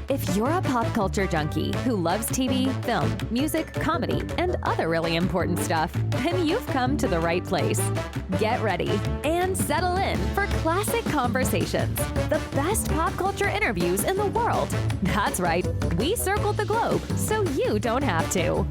If you're a pop culture junkie who loves TV, film, music, comedy, and other really important stuff, then you've come to the right place. Get ready and settle in for Classic Conversations, the best pop culture interviews in the world. That's right, we circled the globe so you don't have to.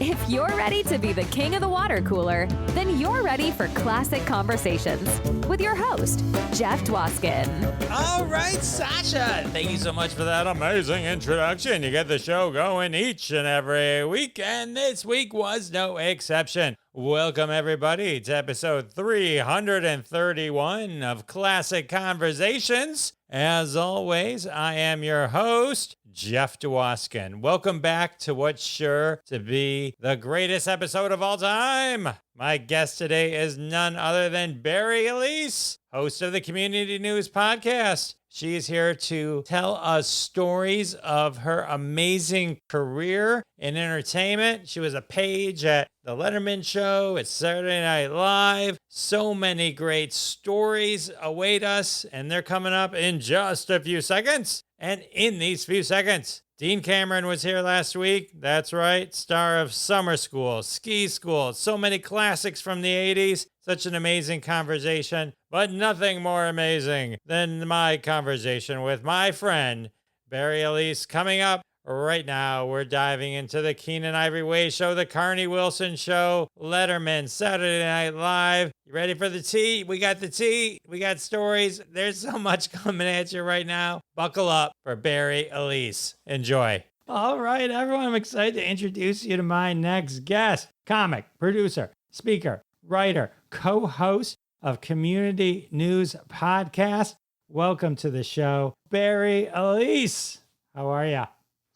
If you're ready to be the king of the water cooler, then you're ready for Classic Conversations with your host, Jeff Dwoskin. All right, Sasha, thank you so much for that amazing introduction. You get the show going each and every week, and this week was no exception. Welcome, everybody, to episode 331 of Classic Conversations. As always, I am your host, Jeff Dwoskin. Welcome back to what's sure to be the greatest episode of all time. My guest today is none other than Bari Alyse, host of the Community News Podcast. She is here to tell us stories of her amazing career in entertainment. She was a page at the Letterman Show, at Saturday Night Live. So many great stories await us, and they're coming up in just a few seconds. And in these few seconds, Dean Cameron was here last week. That's right, star of Summer School, Ski School, so many classics from the 80s. Such an amazing conversation, but nothing more amazing than my conversation with my friend, Bari Alyse. Coming up right now, we're diving into the Kenan Ivory Wayans Show, the Carnie Wilson Show, Letterman, Saturday Night Live. You ready for the tea? We got the tea. We got stories. There's so much coming at you right now. Buckle up for Bari Alyse. Enjoy. All right, everyone, I'm excited to introduce you to my next guest, comic, producer, speaker, writer, co-host of Community News Podcast. Welcome to the show, Bari Alyse. How are you?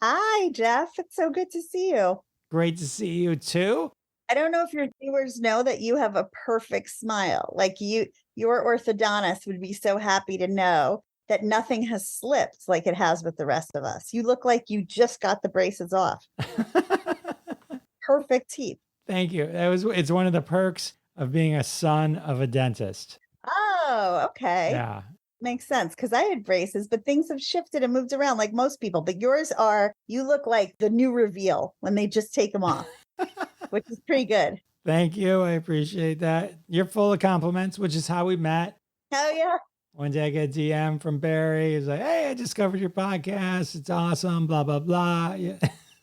Hi, Jeff. It's so good to see you. Great to see you too. I don't know if your viewers know that you have a perfect smile. Like your orthodontist would be so happy to know that nothing has slipped like it has with the rest of us. You look like you just got the braces off. Perfect teeth. Thank you. It's one of the perks of being a son of a dentist. Oh, okay. Yeah. Makes sense, because I had braces, but things have shifted and moved around like most people. But you look like the new reveal when they just take them off, which is pretty good. Thank you. I appreciate that. You're full of compliments, which is how we met. Oh, yeah. One day I get a DM from Bari. He's like, hey, I discovered your podcast. It's awesome, blah, blah, blah. Yeah.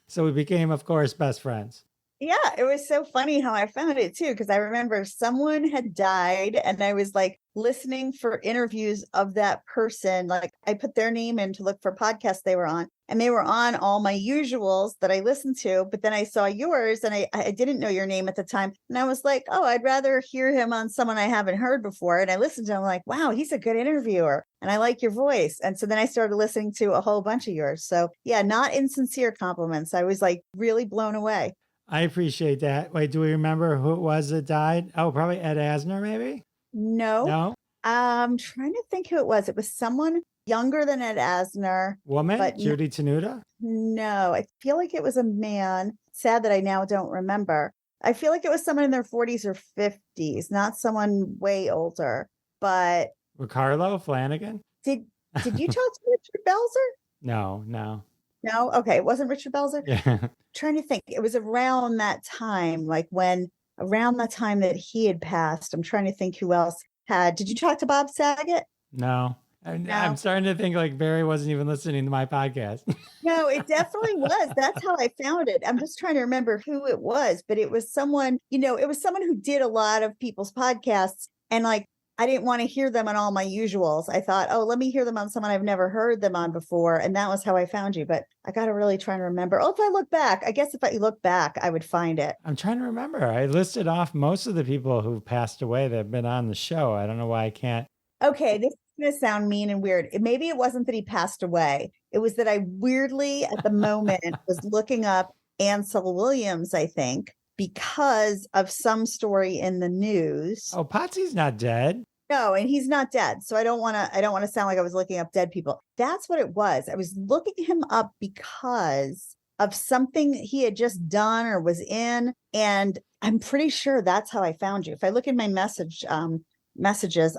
So we became, of course, best friends. Yeah, it was so funny how I found it too, because I remember someone had died and I was like listening for interviews of that person. Like I put their name in to look for podcasts they were on, and they were on all my usuals that I listened to. But then I saw yours and I didn't know your name at the time. And I was like, oh, I'd rather hear him on someone I haven't heard before. And I listened to him like, wow, he's a good interviewer. And I like your voice. And so then I started listening to a whole bunch of yours. So yeah, not insincere compliments. I was like really blown away. I appreciate that. Wait, do we remember who it was that died? Oh, probably Ed Asner, maybe? No. I'm trying to think who it was. It was someone younger than Ed Asner. Woman? But Judy Tenuta? No, I feel like it was a man. Sad that I now don't remember. I feel like it was someone in their 40s or 50s, not someone way older. But Ricardo Flanagan? Did you talk to Richard Belzer? No. No? Okay, it wasn't Richard Belzer? Yeah. Trying to think. It was around that time, around the time that he had passed. I'm trying to think who else had. Did you talk to Bob Saget? No. I'm starting to think like Bari wasn't even listening to my podcast. No, it definitely was. That's how I found it. I'm just trying to remember who it was, but it was someone, it was someone who did a lot of people's podcasts, and like, I didn't want to hear them on all my usuals. I thought, oh, let me hear them on someone I've never heard them on before. And that was how I found you. But I got to really try and remember. Oh, if I look back, I guess if I look back, I would find it. I'm trying to remember. I listed off most of the people who passed away that have been on the show. I don't know why I can't. Okay, this is going to sound mean and weird. Maybe it wasn't that he passed away. It was that I weirdly, at the moment, was looking up Ansel Williams, I think, because of some story in the news. Oh, Potsy's not dead. No, and he's not dead. So I don't want to sound like I was looking up dead people. That's what it was. I was looking him up because of something he had just done or was in. And I'm pretty sure that's how I found you. If I look in my messages,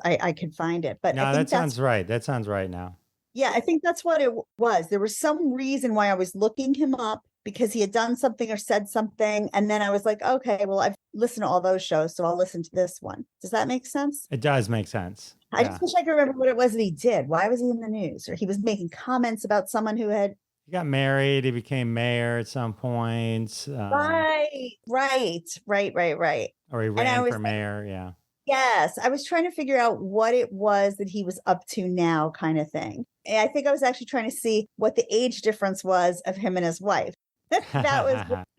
I could find it. But no, I think that sounds right. That sounds right now. Yeah, I think that's what it was. There was some reason why I was looking him up because he had done something or said something. And then I was like, okay, well, I've listened to all those shows, so I'll listen to this one. Does that make sense? It does make sense. I Yeah. just wish I could remember what it was that he did. Why was he in the news? Or he was making comments about someone who had. He got married. He became mayor at some point. Right. Or he I ran was for mayor. Yeah. Yes, I was trying to figure out what it was that he was up to now, kind of thing. And I think I was actually trying to see what the age difference was of him and his wife. That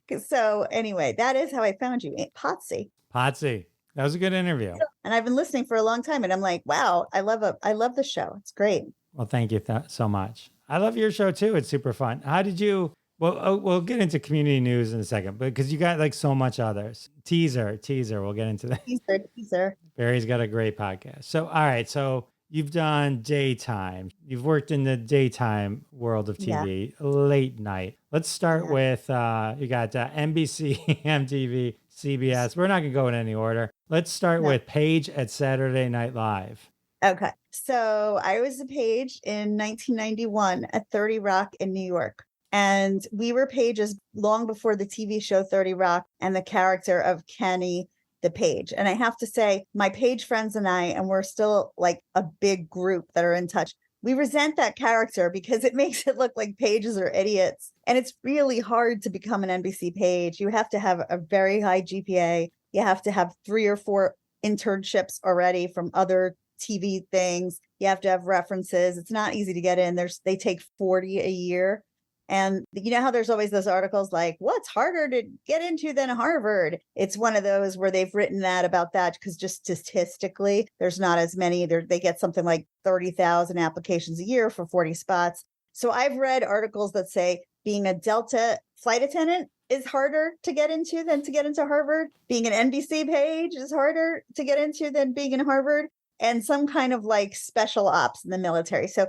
was so. Anyway, that is how I found you, Aunt Potsy. Potsy. That was a good interview. And I've been listening for a long time, and I'm like, wow, I love the show. It's great. Well, thank you so much. I love your show too. It's super fun. How did you? Well, we'll get into community news in a second, but because you got like so much others. Teaser. We'll get into that. Teaser. Barry's got a great podcast. So, all right. So you've done daytime. You've worked in the daytime world of TV, late night. Let's start with, you got NBC, MTV, CBS. We're not going to go in any order. Let's start with Paige at Saturday Night Live. Okay. So I was a Paige in 1991 at 30 Rock in New York. And we were Paiges long before the TV show 30 Rock and the character of Kenny the Page. And I have to say, my Page friends and I, and we're still like a big group that are in touch, we resent that character because it makes it look like Pages are idiots. And it's really hard to become an NBC Page. You have to have a very high GPA. You have to have 3 or 4 internships already from other TV things. You have to have references. It's not easy to get in. They take 40 a year. And you know how there's always those articles like, what's harder to get into than Harvard? It's one of those where they've written that about that because just statistically, there's not as many. They get something like 30,000 applications a year for 40 spots. So I've read articles that say being a Delta flight attendant is harder to get into than to get into Harvard. Being an NBC Page is harder to get into than being in Harvard. And some kind of like special ops in the military. So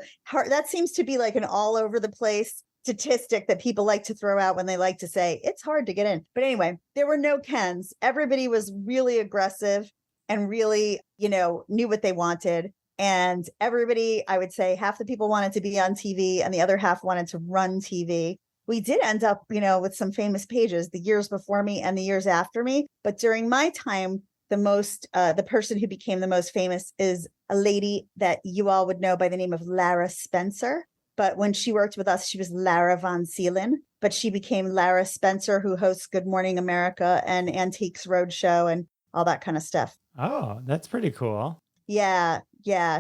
that seems to be like an all over the place statistic that people like to throw out when they like to say it's hard to get in. But anyway, there were no Kens. Everybody was really aggressive and really, knew what they wanted. And everybody, I would say half the people wanted to be on TV and the other half wanted to run TV. We did end up, with some famous Pages the years before me and the years after me. But during my time, the person who became the most famous is a lady that you all would know by the name of Lara Spencer. But when she worked with us, she was Lara Von Seelen. But she became Lara Spencer, who hosts Good Morning America and Antiques Roadshow and all that kind of stuff. Oh, that's pretty cool. Yeah.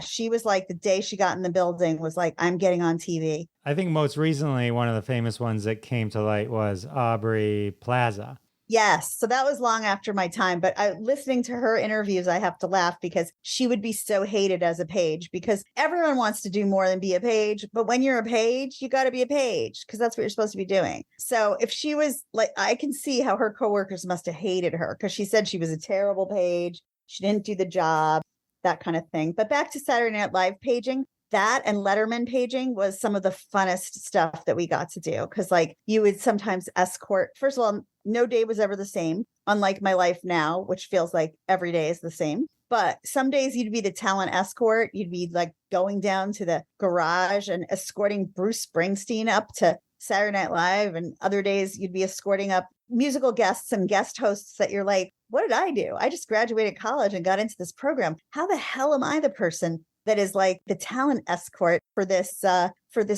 She was like, the day she got in the building was like, I'm getting on TV. I think most recently, one of the famous ones that came to light was Aubrey Plaza. Yes. So that was long after my time. But listening to her interviews, I have to laugh because she would be so hated as a Page because everyone wants to do more than be a Page. But when you're a Page, you got to be a Page because that's what you're supposed to be doing. So if she was like, I can see how her coworkers must have hated her because she said she was a terrible Page. She didn't do the job, that kind of thing. But back to Saturday Night Live paging. That and Letterman paging was some of the funnest stuff that we got to do. Cause like you would sometimes escort, first of all, no day was ever the same, unlike my life now, which feels like every day is the same. But some days you'd be the talent escort. You'd be like going down to the garage and escorting Bruce Springsteen up to Saturday Night Live. And other days you'd be escorting up musical guests and guest hosts that you're like, what did I do? I just graduated college and got into this program. How the hell am I the person that is like the talent escort for this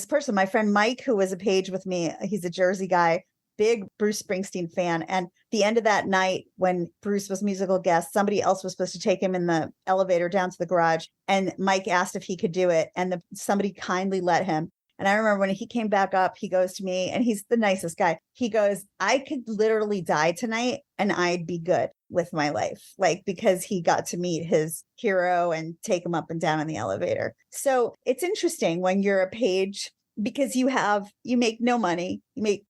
person? My friend Mike, who was a Page with me, he's a Jersey guy, big Bruce Springsteen fan. And the end of that night, when Bruce was musical guest, somebody else was supposed to take him in the elevator down to the garage. And Mike asked if he could do it. And somebody kindly let him. And I remember when he came back up, he goes to me, and he's the nicest guy. He goes, I could literally die tonight and I'd be good with my life, like, because he got to meet his hero and take him up and down in the elevator. So it's interesting when you're a Page because you make no money.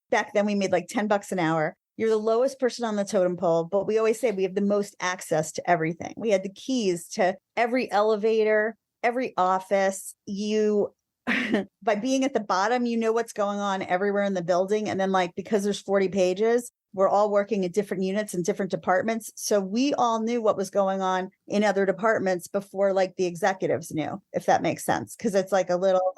Back then we made like $10 an hour. You're the lowest person on the totem pole, but we always say we have the most access to everything. We had the keys to every elevator, every office. By being at the bottom, you know what's going on everywhere in the building. And then because there's 40 Pages, we're all working in different units and different departments. So we all knew what was going on in other departments before the executives knew, if that makes sense. Cause it's like a little,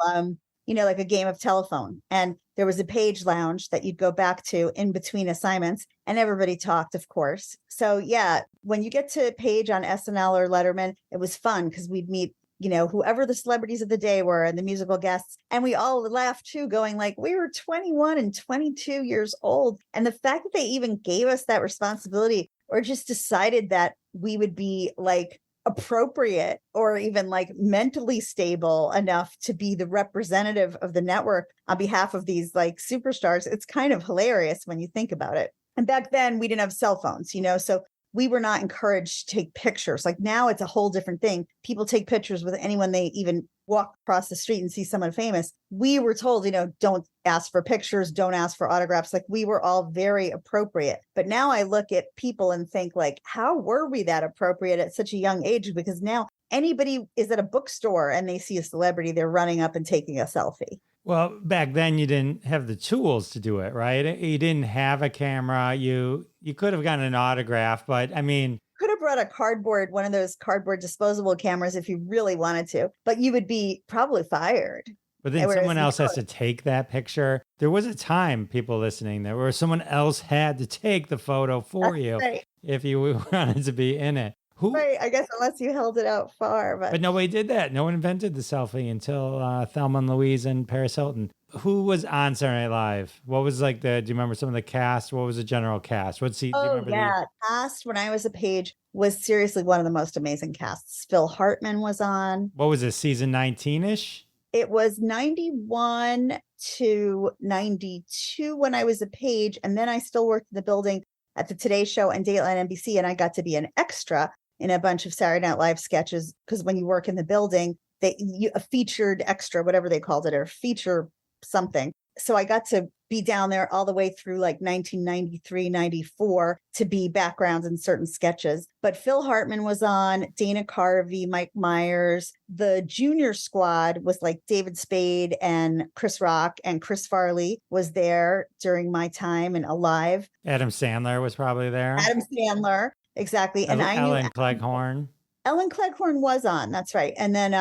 like a game of telephone. And there was a page lounge that you'd go back to in between assignments, and everybody talked, of course. So yeah, when you get to page on SNL or Letterman, it was fun because we'd meet whoever the celebrities of the day were and the musical guests. And we all laughed too, going like, we were 21 and 22 years old. And the fact that they even gave us that responsibility or just decided that we would be like appropriate or even like mentally stable enough to be the representative of the network on behalf of these like superstars, it's kind of hilarious when you think about it. And back then we didn't have cell phones, so we were not encouraged to take pictures. Like now it's a whole different thing. People take pictures with anyone they even walk across the street and see someone famous. We were told, don't ask for pictures, don't ask for autographs. Like we were all very appropriate. But now I look at people and think like, how were we that appropriate at such a young age? Because now anybody is at a bookstore and they see a celebrity, they're running up and taking a selfie. Well, back then you didn't have the tools to do it, right? You didn't have a camera. You could have gotten an autograph, but I mean, could have brought one of those cardboard disposable cameras if you really wanted to, but you would be probably fired. But then someone else has to take that picture. There was a time, people listening, there where someone else had to take the photo for you if you wanted to be in it. Right, I guess unless you held it out far. But nobody did that. No one invented the selfie until Thelma and Louise and Paris Hilton. Who was on Saturday Night Live? What was like do you remember some of the cast? What was the general cast? Cast when I was a page was seriously one of the most amazing casts. Phil Hartman was on. What was it, season 19-ish? It was 91 to 92 when I was a page. And then I still worked in the building at the Today Show and Dateline NBC. And I got to be an extra in a bunch of Saturday Night Live sketches. Because when you work in the building, a featured extra, whatever they called it, or feature something. So I got to be down there all the way through like 1993, 94 to be backgrounds in certain sketches. But Phil Hartman was on, Dana Carvey, Mike Myers. The junior squad was like David Spade and Chris Rock, and Chris Farley was there during my time and Alive. Adam Sandler was probably there. Adam Sandler, exactly. And Ellen Cleghorn. Ellen Cleghorn was on, that's right. And then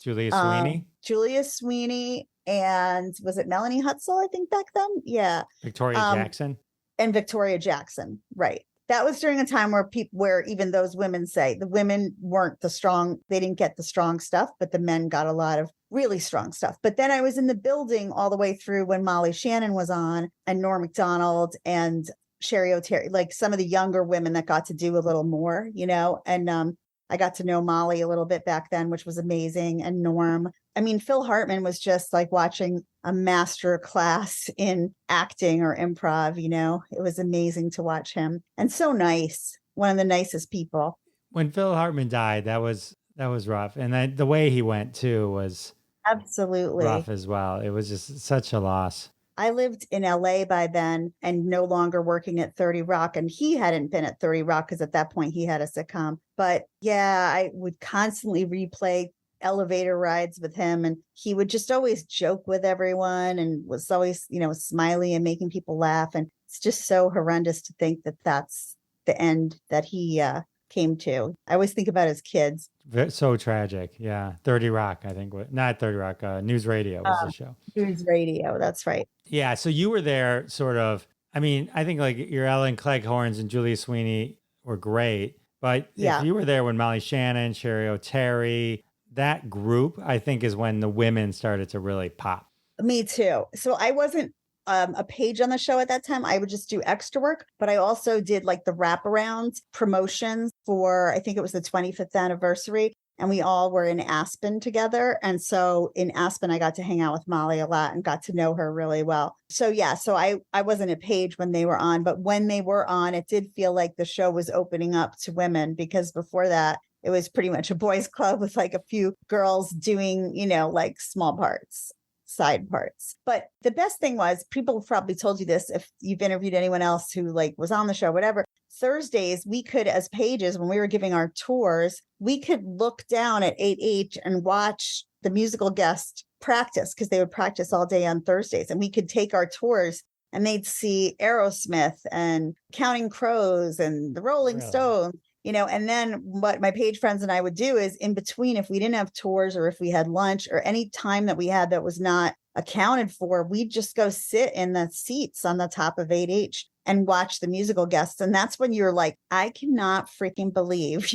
Julia Sweeney. Julia Sweeney. And was it Melanie Hutzel, I think, back then? Yeah. Victoria Jackson. And Victoria Jackson, right. That was during a time where even those women say the women weren't they didn't get the strong stuff, but the men got a lot of really strong stuff. But then I was in the building all the way through when Molly Shannon was on, and Norm Macdonald and Sherry O'Terry, like some of the younger women that got to do a little more, and I got to know Molly a little bit back then, which was amazing. And Norm. I mean, Phil Hartman was just like watching a master class in acting or improv, It was amazing to watch him. And so nice. One of the nicest people. When Phil Hartman died, that was rough. And the way he went, too, was absolutely rough as well. It was just such a loss. I lived in LA by then and no longer working at 30 Rock. And he hadn't been at 30 Rock because at that point he had a sitcom. But yeah, I would constantly replay elevator rides with him. And he would just always joke with everyone and was always, smiley and making people laugh. And it's just so horrendous to think that that's the end that he came to. I always think about his kids. So tragic. Yeah. 30 Rock, I think. Not 30 Rock. News Radio was the show. News Radio. That's right. Yeah. So you were there sort of, I mean, I think like your Ellen Cleghorns and Julia Sweeney were great. But if you were there when Molly Shannon, Sherry O'Terry, that group, I think, is when the women started to really pop. Me too. So I wasn't a page on the show at that time. I would just do extra work, but I also did like the wraparound promotions for, I think it was the 25th anniversary. And we all were in Aspen together. And so in Aspen, I got to hang out with Molly a lot and got to know her really well. So yeah, so I wasn't a page when they were on, but when they were on, it did feel like the show was opening up to women, because before that, it was pretty much a boys' club with like a few girls doing, like small parts, side parts. But the best thing was, people probably told you this if you've interviewed anyone else who like was on the show, whatever. Thursdays, we could, as pages, when we were giving our tours, we could look down at 8H and watch the musical guest practice, because they would practice all day on Thursdays. And we could take our tours and they'd see Aerosmith and Counting Crows and the Rolling Stones. And then what my page friends and I would do is in between, if we didn't have tours or if we had lunch or any time that we had that was not accounted for, we'd just go sit in the seats on the top of 8H and watch the musical guests. And that's when you're like, I cannot freaking believe,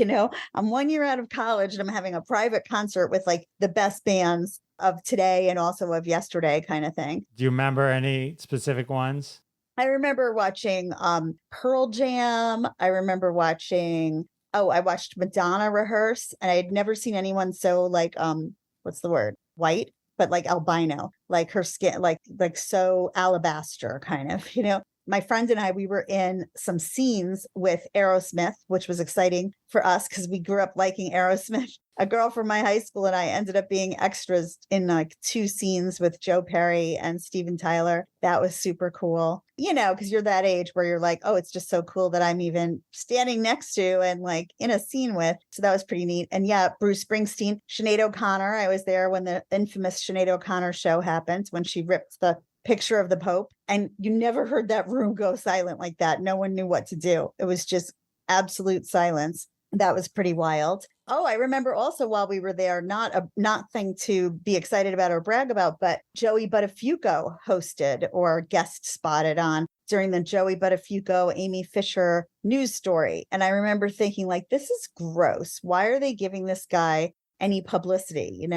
I'm 1 year out of college and I'm having a private concert with like the best bands of today and also of yesterday kind of thing. Do you remember any specific ones? I remember watching Pearl Jam. I remember watching, I watched Madonna rehearse, and I had never seen anyone so like, what's the word? White, but like albino, like her skin, like so alabaster kind of, My friend and I, we were in some scenes with Aerosmith, which was exciting for us because we grew up liking Aerosmith. A girl from my high school and I ended up being extras in like 2 scenes with Joe Perry and Steven Tyler. That was super cool, because you're that age where you're like, oh, it's just so cool that I'm even standing next to and like in a scene with. So that was pretty neat. And yeah, Bruce Springsteen, Sinead O'Connor. I was there when the infamous Sinead O'Connor show happened, when she ripped the picture of the Pope, and you never heard that room go silent like that. No one knew what to do. It was just absolute silence. That was pretty wild. Oh, I remember also while we were there, not thing to be excited about or brag about, but Joey Buttafuoco hosted or guest spotted on during the Joey Buttafuoco, Amy Fisher news story. And I remember thinking like, this is gross. Why are they giving this guy any publicity?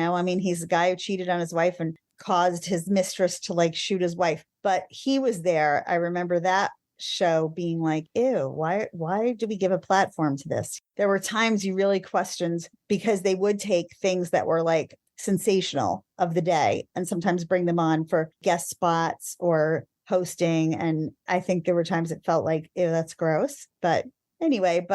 He's a guy who cheated on his wife and caused his mistress to like shoot his wife, but he was there. I remember that show being like, ew, why do we give a platform to this? There were times you really questioned, because they would take things that were like sensational of the day and sometimes bring them on for guest spots or hosting. And I think there were times it felt like, ew, that's gross. But anyway,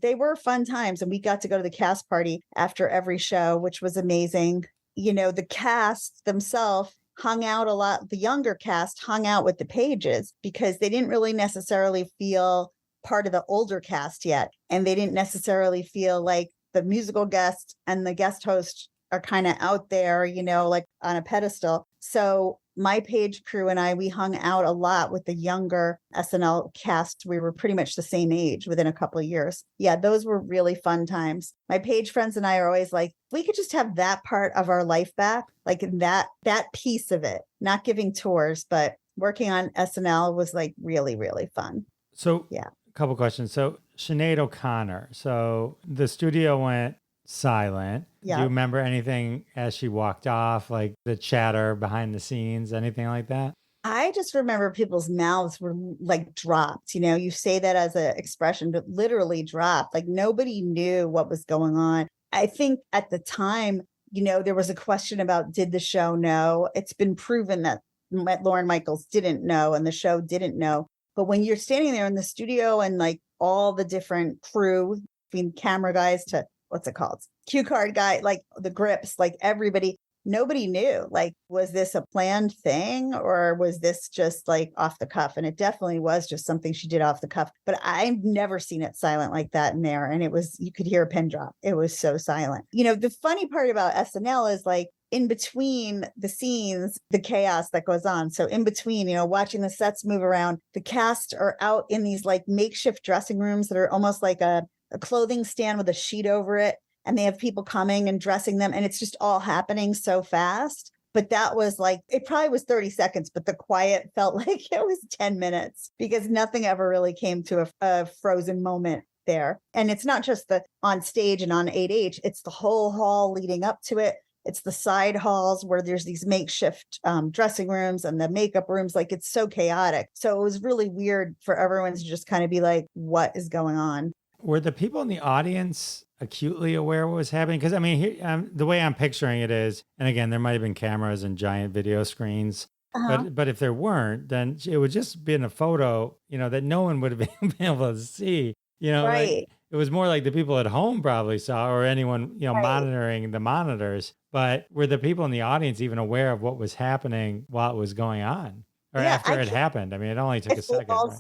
they were fun times, and we got to go to the cast party after every show, which was amazing. The cast themselves hung out a lot. The younger cast hung out with the pages because they didn't really necessarily feel part of the older cast yet. And they didn't necessarily feel like the musical guest and the guest host are kind of out there, like on a pedestal. So my page crew and I, we hung out a lot with the younger SNL cast. We were pretty much the same age within a couple of years. Yeah, those were really fun times. My page friends and I are always like, we could just have that part of our life back, like that piece of it, not giving tours, but working on SNL was like really, really fun. So yeah, a couple questions. So Sinead O'Connor, so the studio went silent. Yeah. Do you remember anything as she walked off, like the chatter behind the scenes, anything like that? I just remember people's mouths were like dropped. You say that as an expression, but literally dropped. Like nobody knew what was going on. I think at the time, there was a question about, did the show know? It's been proven that Lorne Michaels didn't know and the show didn't know. But when you're standing there in the studio and like all the different crew, between camera guys to what's it called? Cue card guy, like the grips, like everybody, nobody knew, like, was this a planned thing or was this just like off the cuff? And it definitely was just something she did off the cuff, but I've never seen it silent like that in there. And you could hear a pin drop. It was so silent. The funny part about SNL is like, in between the scenes, the chaos that goes on. So in between, watching the sets move around, the cast are out in these like makeshift dressing rooms that are almost like a clothing stand with a sheet over it. And they have people coming and dressing them. And it's just all happening so fast. But that was like, it probably was 30 seconds, but the quiet felt like it was 10 minutes because nothing ever really came to a frozen moment there. And it's not just the on stage and on 8H, it's the whole hall leading up to it. It's the side halls where there's these makeshift dressing rooms and the makeup rooms. Like, it's so chaotic. So it was really weird for everyone to just kind of be like, what is going on? Were the people in the audience acutely aware what was happening? Because the way I'm picturing it is, and again, there might have been cameras and giant video screens, but if there weren't, then it would just be in a photo, that no one would have been able to see. Right. Like, it was more like the people at home probably saw, or anyone Right. monitoring the monitors. But were the people in the audience even aware of what was happening while it was going on? Or after it happened? I mean, it only took a second. Right?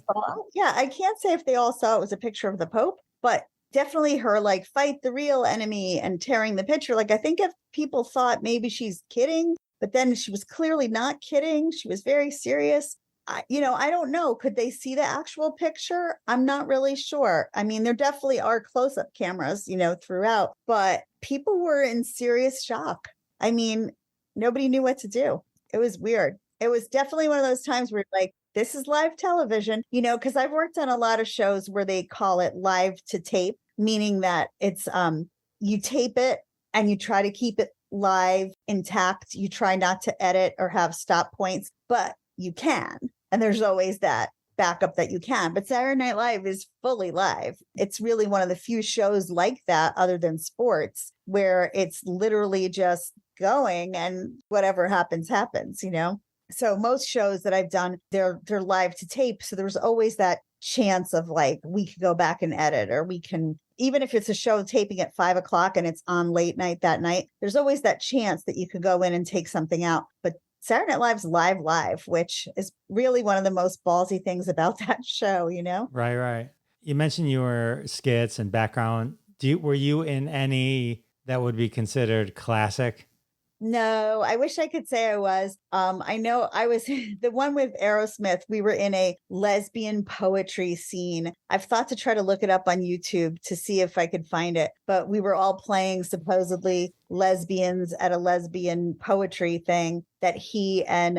I can't say if they all saw it was a picture of the Pope, but definitely her like fight the real enemy and tearing the picture. Like, I think if people thought maybe she's kidding, but then she was clearly not kidding. She was very serious. I don't know. Could they see the actual picture? I'm not really sure. I mean, there definitely are close-up cameras, throughout, but people were in serious shock. I mean, nobody knew what to do. It was weird. It was definitely one of those times where like, this is live television, because I've worked on a lot of shows where they call it live to tape, meaning that it's you tape it and you try to keep it live intact. You try not to edit or have stop points, but you can. And there's always that backup that you can. But Saturday Night Live is fully live. It's really one of the few shows like that, other than sports, where it's literally just going and whatever happens, happens, So most shows that I've done, they're live to tape. So there's always that chance of like, we could go back and edit, or we can, even if it's a show taping at 5:00 and it's on late night that night, there's always that chance that you could go in and take something out. But Saturday Night Live's live, which is really one of the most ballsy things about that show, Right. You mentioned your skits and background. Were you in any that would be considered classic? No, I wish I could say I was. I know I was the one with Aerosmith. We were in a lesbian poetry scene. I've thought to try to look it up on YouTube to see if I could find it, but we were all playing supposedly lesbians at a lesbian poetry thing that he and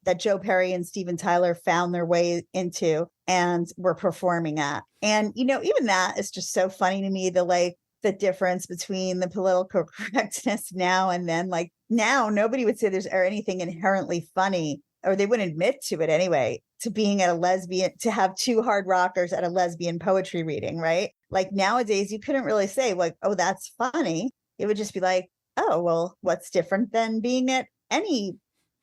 that Joe Perry and Steven Tyler found their way into and were performing at. And, even that is just so funny to me, the difference between the political correctness now and then. Like now, nobody would say there's anything inherently funny, or they wouldn't admit to it anyway, to being at a lesbian, to have two hard rockers at a lesbian poetry reading, right? Like nowadays, you couldn't really say like, oh, that's funny. It would just be like, oh, well, what's different than being at any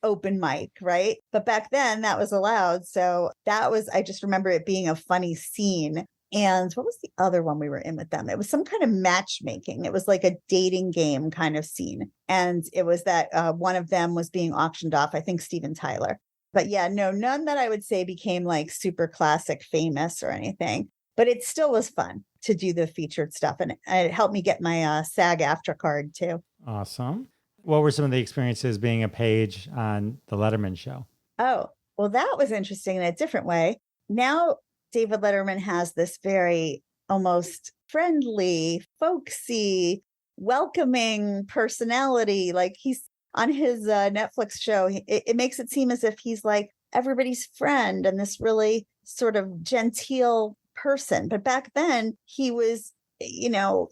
open mic, right? But back then that was allowed. So I just remember it being a funny scene. And what was the other one we were in with them? It was some kind of matchmaking. It was like a dating game kind of scene. And it was that one of them was being auctioned off, I think Steven Tyler. But yeah, no, none that I would say became like super classic famous or anything. But it still was fun to do the featured stuff. And it helped me get my SAG-AFTRA card too. Awesome. What were some of the experiences being a page on the Letterman Show? Oh, well, that was interesting in a different way. Now, David Letterman has this very almost friendly, folksy, welcoming personality. Like he's on his Netflix show. It makes it seem as if he's like everybody's friend and this really sort of genteel person. But back then he was,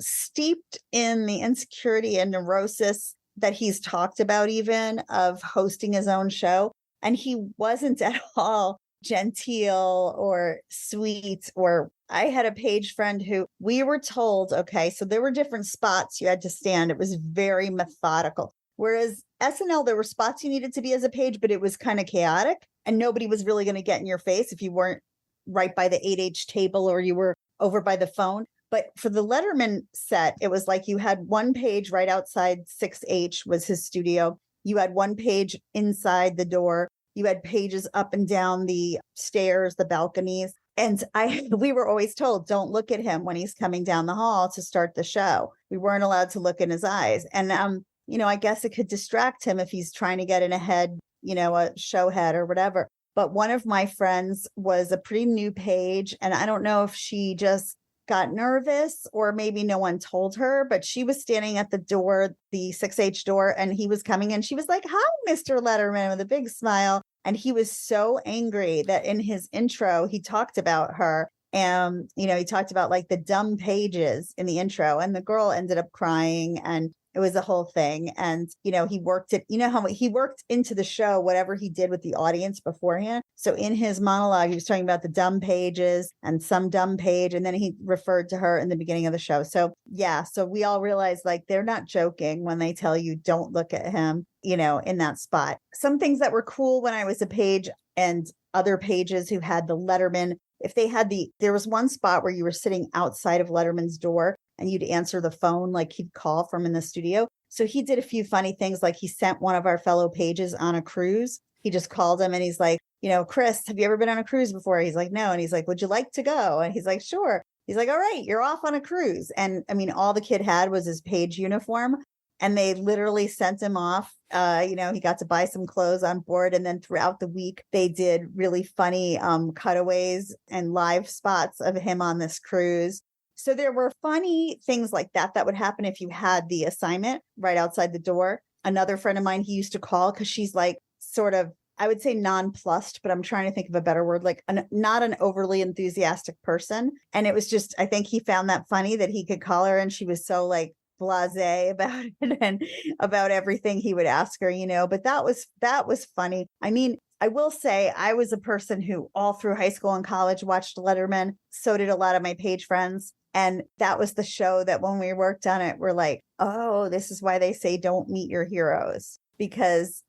steeped in the insecurity and neurosis that he's talked about, even of hosting his own show. And he wasn't at all genteel or sweet. Or I had a page friend who we were told, okay, so there were different spots you had to stand. It was very methodical. Whereas SNL, there were spots you needed to be as a page, but it was kind of chaotic and nobody was really going to get in your face if you weren't right by the 8H table or you were over by the phone. But for the Letterman set, it was like you had one page right outside 6H was his studio. You had one page inside the door. You had pages up and down the stairs, the balconies. And we were always told, don't look at him when he's coming down the hall to start the show. We weren't allowed to look in his eyes. And, I guess it could distract him if he's trying to get in ahead, a show head or whatever. But one of my friends was a pretty new page. And I don't know if she just got nervous or maybe no one told her, but she was standing at the door, the 6H door, and he was coming in. She was like, hi, Mr. Letterman, with a big smile. And he was so angry that in his intro, he talked about her. And, he talked about like the dumb pages in the intro, and the girl ended up crying, and it was a whole thing. And, he worked it, how he worked into the show, whatever he did with the audience beforehand. So in his monologue, he was talking about the dumb pages and some dumb page. And then he referred to her in the beginning of the show. So yeah, so we all realized like they're not joking when they tell you don't look at him, in that spot. Some things that were cool when I was a page and other pages who had the Letterman, if they had there was one spot where you were sitting outside of Letterman's door and you'd answer the phone like he'd call from in the studio. So he did a few funny things, like he sent one of our fellow pages on a cruise. He just called him and he's like, Chris, have you ever been on a cruise before? He's like, no. And he's like, would you like to go? And he's like, sure. He's like, all right, you're off on a cruise. And I mean, all the kid had was his page uniform. and they literally sent him off. He got to buy some clothes on board. And then throughout the week, they did really funny cutaways and live spots of him on this cruise. So there were funny things like that would happen if you had the assignment right outside the door. Another friend of mine, he used to call because she's like sort of, I would say nonplussed, but I'm trying to think of a better word, like not an overly enthusiastic person. And it was just, I think he found that funny that he could call her and she was so like blasé about it and about everything he would ask her, but that was funny. I mean, I will say I was a person who all through high school and college watched Letterman. So did a lot of my page friends. And that was the show that when we worked on it, we're like, oh, this is why they say don't meet your heroes. Because,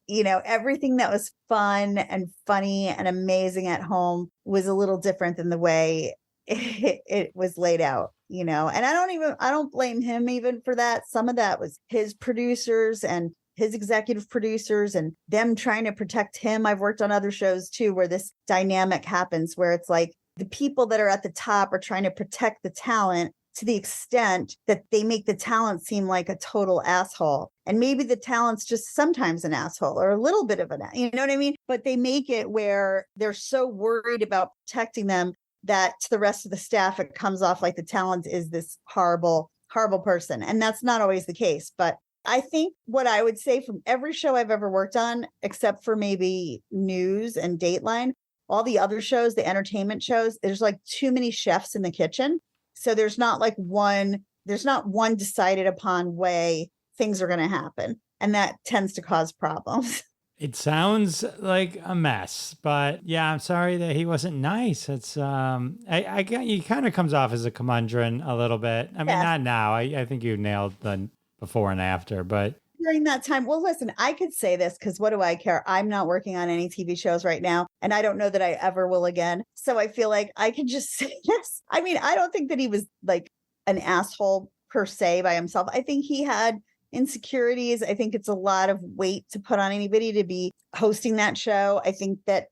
everything that was fun and funny and amazing at home was a little different than the way it was laid out, and I don't blame him even for that. Some of that was his producers and his executive producers and them trying to protect him. I've worked on other shows too, where this dynamic happens, where it's like the people that are at the top are trying to protect the talent to the extent that they make the talent seem like a total asshole. And maybe the talent's just sometimes an asshole or a little bit of an, you know what I mean? But they make it where they're so worried about protecting them that to the rest of the staff, it comes off like the talent is this horrible, horrible person. And that's not always the case. But I think what I would say from every show I've ever worked on, except for maybe News and Dateline, all the other shows, the entertainment shows, there's like too many chefs in the kitchen. So there's not one decided upon way things are going to happen. And that tends to cause problems. It sounds like a mess, but yeah, I'm sorry that he wasn't nice. It's, he kind of comes off as a curmudgeon a little bit. I mean, not now. I think you nailed the before and after, but during that time, well, listen, I could say this because what do I care? I'm not working on any TV shows right now, and I don't know that I ever will again. So I feel like I can just say yes. I mean, I don't think that he was like an asshole per se by himself. I think he had insecurities. I think it's a lot of weight to put on anybody to be hosting that show. I think that,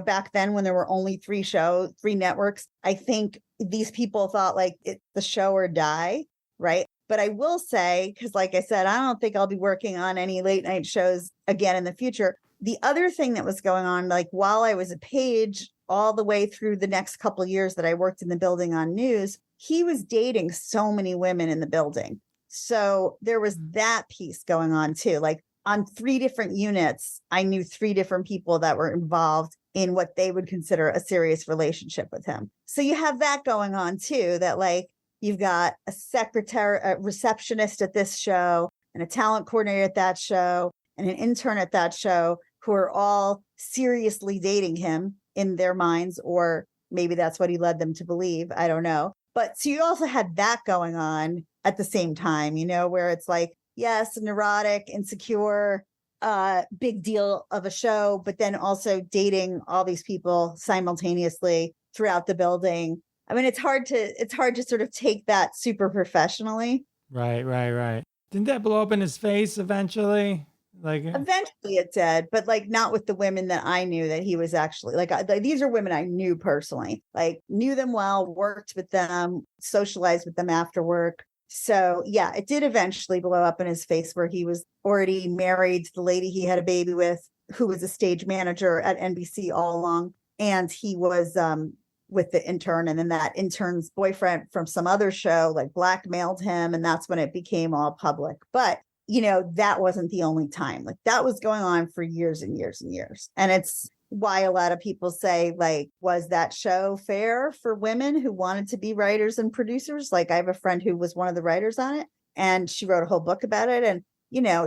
back then when there were only three networks, I think these people thought like it's the show or die, right? But I will say, because like I said, I don't think I'll be working on any late night shows again in the future. The other thing that was going on, like while I was a page all the way through the next couple of years that I worked in the building on News, he was dating so many women in the building. So there was that piece going on too. Like on 3 different units, I knew 3 different people that were involved in what they would consider a serious relationship with him. So you have that going on too, that like, you've got a secretary, a receptionist at this show, and a talent coordinator at that show, and an intern at that show who are all seriously dating him in their minds, or maybe that's what he led them to believe. I don't know. But so you also had that going on at the same time, where it's like, yes, neurotic, insecure, big deal of a show, but then also dating all these people simultaneously throughout the building. I mean, it's hard to sort of take that super professionally. Right. Didn't that blow up in his face eventually? Eventually it did, but like not with the women that I knew that he was actually like these are women I knew personally, like knew them well, worked with them, socialized with them after work. So yeah, it did eventually blow up in his face where he was already married to the lady he had a baby with, who was a stage manager at NBC all along. And he was, with the intern, and then that intern's boyfriend from some other show like blackmailed him, and that's when it became all public. But that wasn't the only time. Like that was going on for years and years and years, and it's why a lot of people say, like, was that show fair for women who wanted to be writers and producers? Like I have a friend who was one of the writers on it, and she wrote a whole book about it, and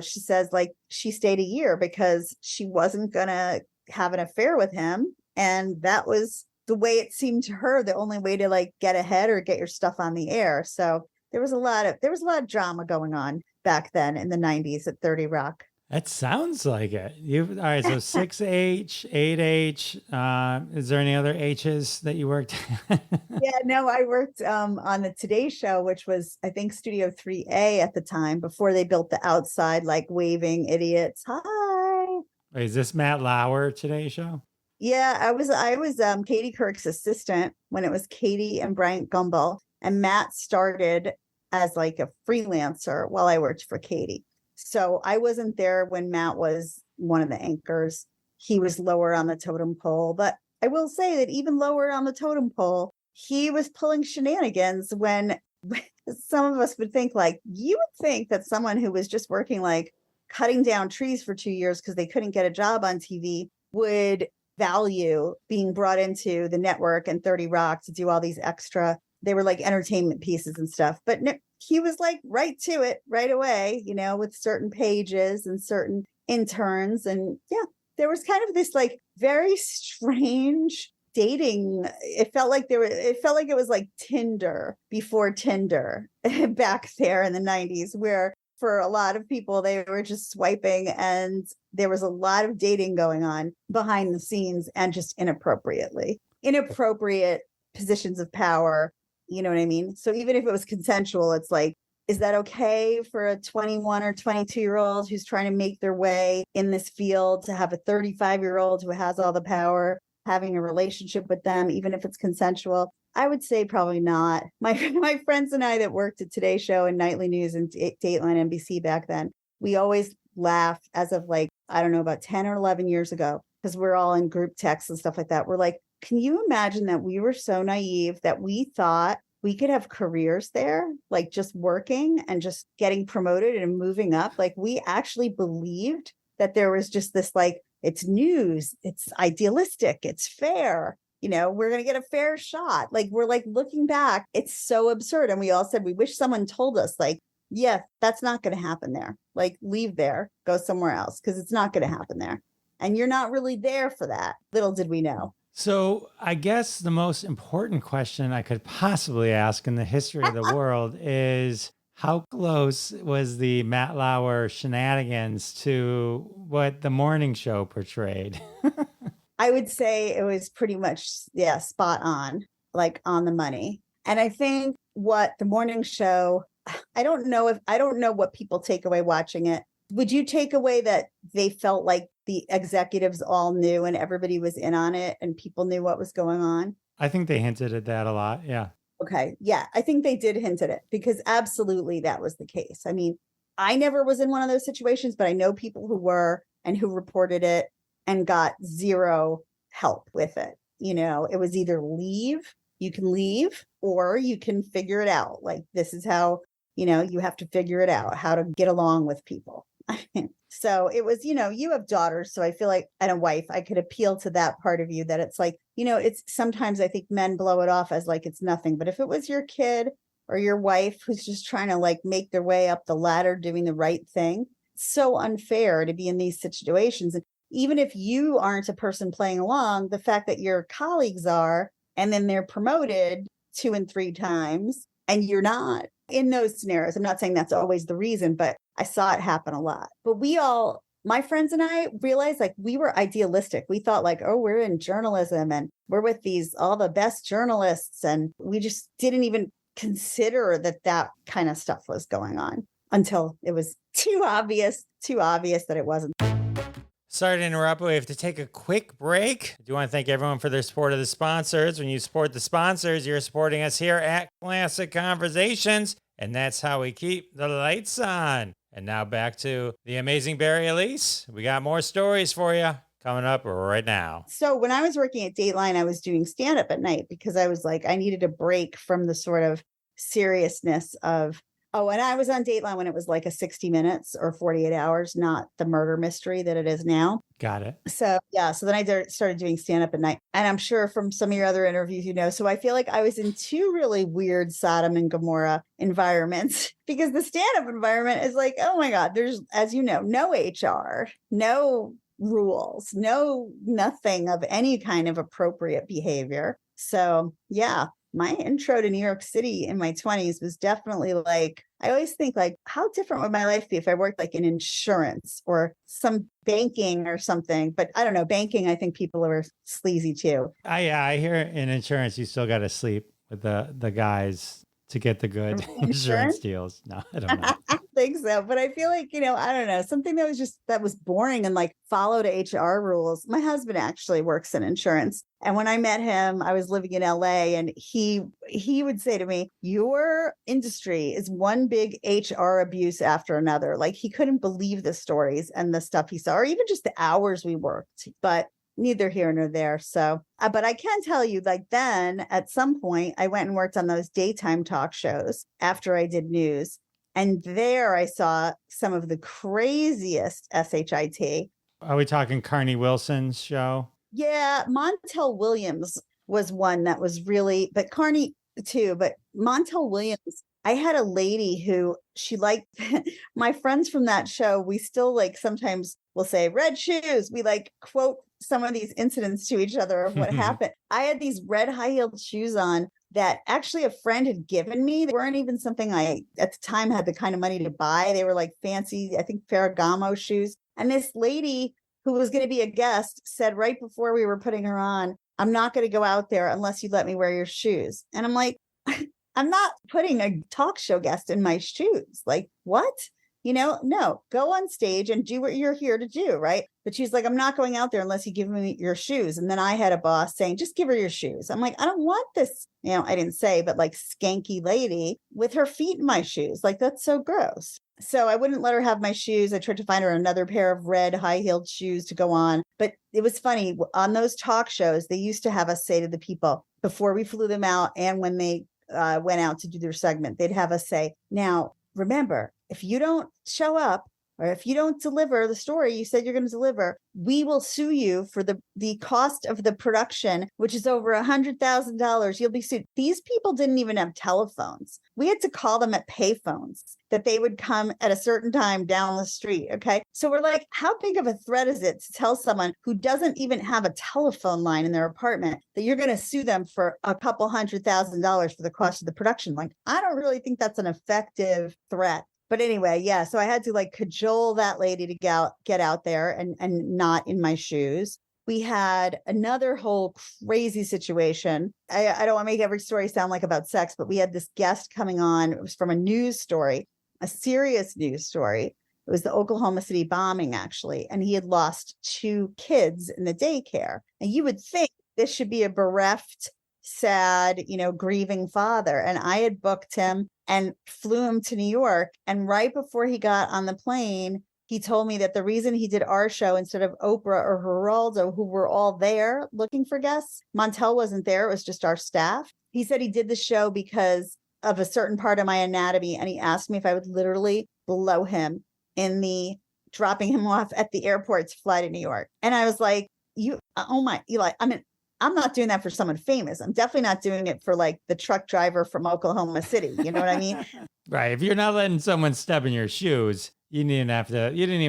she says like she stayed a year because she wasn't gonna have an affair with him, and that was the way it seemed to her, the only way to like get ahead or get your stuff on the air. So there was a lot of drama going on back then in the 90s at 30 Rock. That sounds like it. All right, so 6H, 8H. Is there any other H's that you worked? Yeah, no, I worked on the Today Show, which was, I think, Studio 3A at the time, before they built the outside, like waving idiots. Hi. Wait, is this Matt Lauer Today Show? Yeah, I was Katie Couric's assistant when it was Katie and Bryant Gumbel, and Matt started as like a freelancer while I worked for Katie. So I wasn't there when Matt was one of the anchors. He was lower on the totem pole. But I will say that even lower on the totem pole, he was pulling shenanigans when some of us would think like, you would think that someone who was just working like cutting down trees for 2 years because they couldn't get a job on TV would value being brought into the network and 30 Rock to do all these extra, they were like entertainment pieces and stuff. But no, he was like right to it right away, you know, with certain pages and certain interns. And yeah, there was kind of this like very strange dating. It felt like it was like Tinder before Tinder back there in the 90s, where for a lot of people, they were just swiping and there was a lot of dating going on behind the scenes and just inappropriate positions of power. You know what I mean? So even if it was consensual, it's like, is that okay for a 21 or 22-year-old who's trying to make their way in this field to have a 35-year-old who has all the power having a relationship with them, even if it's consensual? I would say probably not. My friends and I that worked at Today Show and Nightly News and Dateline NBC back then, we always laughed as of like, I don't know, about 10 or 11 years ago, because we're all in group texts and stuff like that. We're like, can you imagine that we were so naive that we thought we could have careers there, like just working and just getting promoted and moving up? Like we actually believed that there was just this like, it's news, it's idealistic, it's fair. You know, we're going to get a fair shot. Like, we're like looking back, it's so absurd. And we all said, we wish someone told us, like, yeah, that's not going to happen there. Like, leave there, go somewhere else, because it's not going to happen there. And you're not really there for that. Little did we know. So I guess the most important question I could possibly ask in the history of the world is, how close was the Matt Lauer shenanigans to what the morning show portrayed? I would say it was pretty much, yeah, spot on, like on the money. And I think what the morning show, I don't know what people take away watching it. Would you take away that they felt like the executives all knew and everybody was in on it and people knew what was going on? I think they hinted at that a lot. Yeah. Okay. Yeah, I think they did hint at it because absolutely that was the case. I mean, I never was in one of those situations, but I know people who were and who reported it and got zero help with it. You know, it was either you can leave, or you can figure it out. Like, this is how, you know, you have to figure it out, how to get along with people. So it was, you know, you have daughters. So I feel like, and a wife, I could appeal to that part of you that it's like, you know, it's sometimes I think men blow it off as like it's nothing. But if it was your kid or your wife who's just trying to like make their way up the ladder, doing the right thing, it's so unfair to be in these situations. And even if you aren't a person playing along, the fact that your colleagues are, and then they're promoted 2 and 3 times and you're not in those scenarios. I'm not saying that's always the reason, but I saw it happen a lot. But my friends and I realized like we were idealistic. We thought like, oh, we're in journalism and we're with all the best journalists. And we just didn't even consider that kind of stuff was going on until it was too obvious that it wasn't. Sorry to interrupt, but we have to take a quick break. I do want to thank everyone for their support of the sponsors. When you support the sponsors, you're supporting us here at Classic Conversations, and that's how we keep the lights on. And now back to the amazing Bari Alyse. We got more stories for you coming up right now. So when I was working at Dateline, I was doing stand-up at night because I was like, I needed a break from the sort of seriousness of, and I was on Dateline when it was like a 60 minutes or 48 hours, not the murder mystery that it is now. Got it. So, yeah. So then I started doing stand-up at night. And I'm sure from some of your other interviews, you know, so I feel like I was in 2 really weird Sodom and Gomorrah environments because the stand-up environment is like, oh my God, there's, as you know, no HR, no rules, nothing of any kind of appropriate behavior. So, yeah. My intro to New York City in my 20s was definitely like, I always think like, how different would my life be if I worked like in insurance or some banking or something? But I don't know, banking, I think people are sleazy too. I hear in insurance, you still got to sleep with the guys to get the good insurance deals. No, I don't know. think so, but I feel like, I don't know, something that was boring and like followed HR rules. My husband actually works in insurance. And when I met him, I was living in LA, and he would say to me, your industry is one big HR abuse after another. Like, he couldn't believe the stories and the stuff he saw, or even just the hours we worked, but neither here nor there. So, but I can tell you, like, then at some point I went and worked on those daytime talk shows after I did news. And there I saw some of the craziest SHIT. Are we talking Carnie Wilson's show? Yeah, Montel Williams was one that was really, but Carnie too, but Montel Williams. I had a lady who she liked, my friends from that show, we still like sometimes will say red shoes. We like quote some of these incidents to each other of what happened. I had these red high-heeled shoes on that actually a friend had given me. They weren't even something I at the time had the kind of money to buy. They were like fancy, I think Ferragamo shoes. And this lady who was going to be a guest said right before we were putting her on, I'm not going to go out there unless you let me wear your shoes. And I'm like, I'm not putting a talk show guest in my shoes. Like, what? No, go on stage and do what you're here to do, right? But she's like, I'm not going out there unless you give me your shoes. And then I had a boss saying, just give her your shoes. I'm like, I don't want this, I didn't say, but like skanky lady with her feet in my shoes. Like, that's so gross. So I wouldn't let her have my shoes. I tried to find her another pair of red high-heeled shoes to go on. But it was funny. On those talk shows, they used to have us say to the people before we flew them out and when they went out to do their segment, they'd have us say, now, remember, if you don't show up or if you don't deliver the story you said you're going to deliver, we will sue you for the cost of the production, which is over $100,000. You'll be sued. These people didn't even have telephones. We had to call them at payphones that they would come at a certain time down the street. Okay. So we're like, how big of a threat is it to tell someone who doesn't even have a telephone line in their apartment that you're going to sue them for a couple $100,000 for the cost of the production? Like, I don't really think that's an effective threat. But anyway, yeah, so I had to like cajole that lady to get out there and not in my shoes. We had another whole crazy situation. I don't want to make every story sound like about sex, but we had this guest coming on. It was from a news story, a serious news story. It was the Oklahoma City bombing, actually. And he had lost 2 kids in the daycare. And you would think this should be a bereft, sad, grieving father. And I had booked him and flew him to New York. And right before he got on the plane, he told me that the reason he did our show instead of Oprah or Geraldo, who were all there looking for guests, Montel wasn't there. It was just our staff. He said he did the show because of a certain part of my anatomy. And he asked me if I would literally blow him dropping him off at the airport to fly to New York. And I was like, oh my, Eli, I'm not doing that for someone famous. I'm definitely not doing it for like the truck driver from Oklahoma City. You know what I mean? Right. If you're not letting someone step in your shoes, you didn't even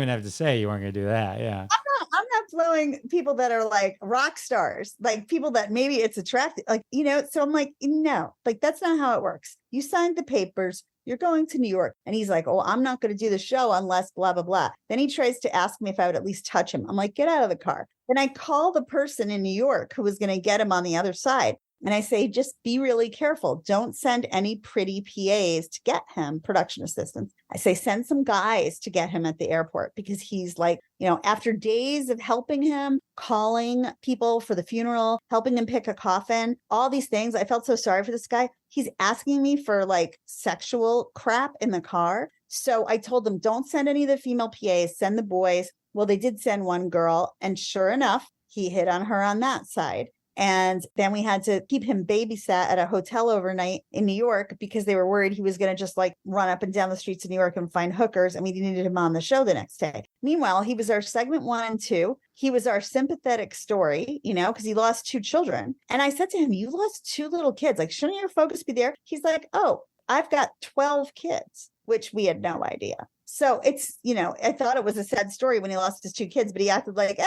have to say you weren't going to do that. Yeah. I'm not blowing people that are like rock stars, like people that maybe it's attractive, like, so I'm like, no, like, that's not how it works. You signed the papers. You're going to New York. And he's like, oh, I'm not going to do the show unless blah, blah, blah. Then he tries to ask me if I would at least touch him. I'm like, get out of the car. Then I call the person in New York who was going to get him on the other side. And I say, just be really careful. Don't send any pretty PAs to get him, production assistants. I say, send some guys to get him at the airport, because he's like, after days of helping him, calling people for the funeral, helping him pick a coffin, all these things. I felt so sorry for this guy. He's asking me for like sexual crap in the car. So I told them, don't send any of the female PAs, send the boys. Well, they did send one girl. And sure enough, he hit on her on that side. And then we had to keep him babysat at a hotel overnight in New York because they were worried he was going to just like run up and down the streets of New York and find hookers. And we needed him on the show the next day. Meanwhile, he was our segment 1 and 2. He was our sympathetic story, because he lost 2 children. And I said to him, you lost 2 little kids. Like, shouldn't your focus be there? He's like, oh, I've got 12 kids, which we had no idea. So it's, I thought it was a sad story when he lost his 2 kids, but he acted like,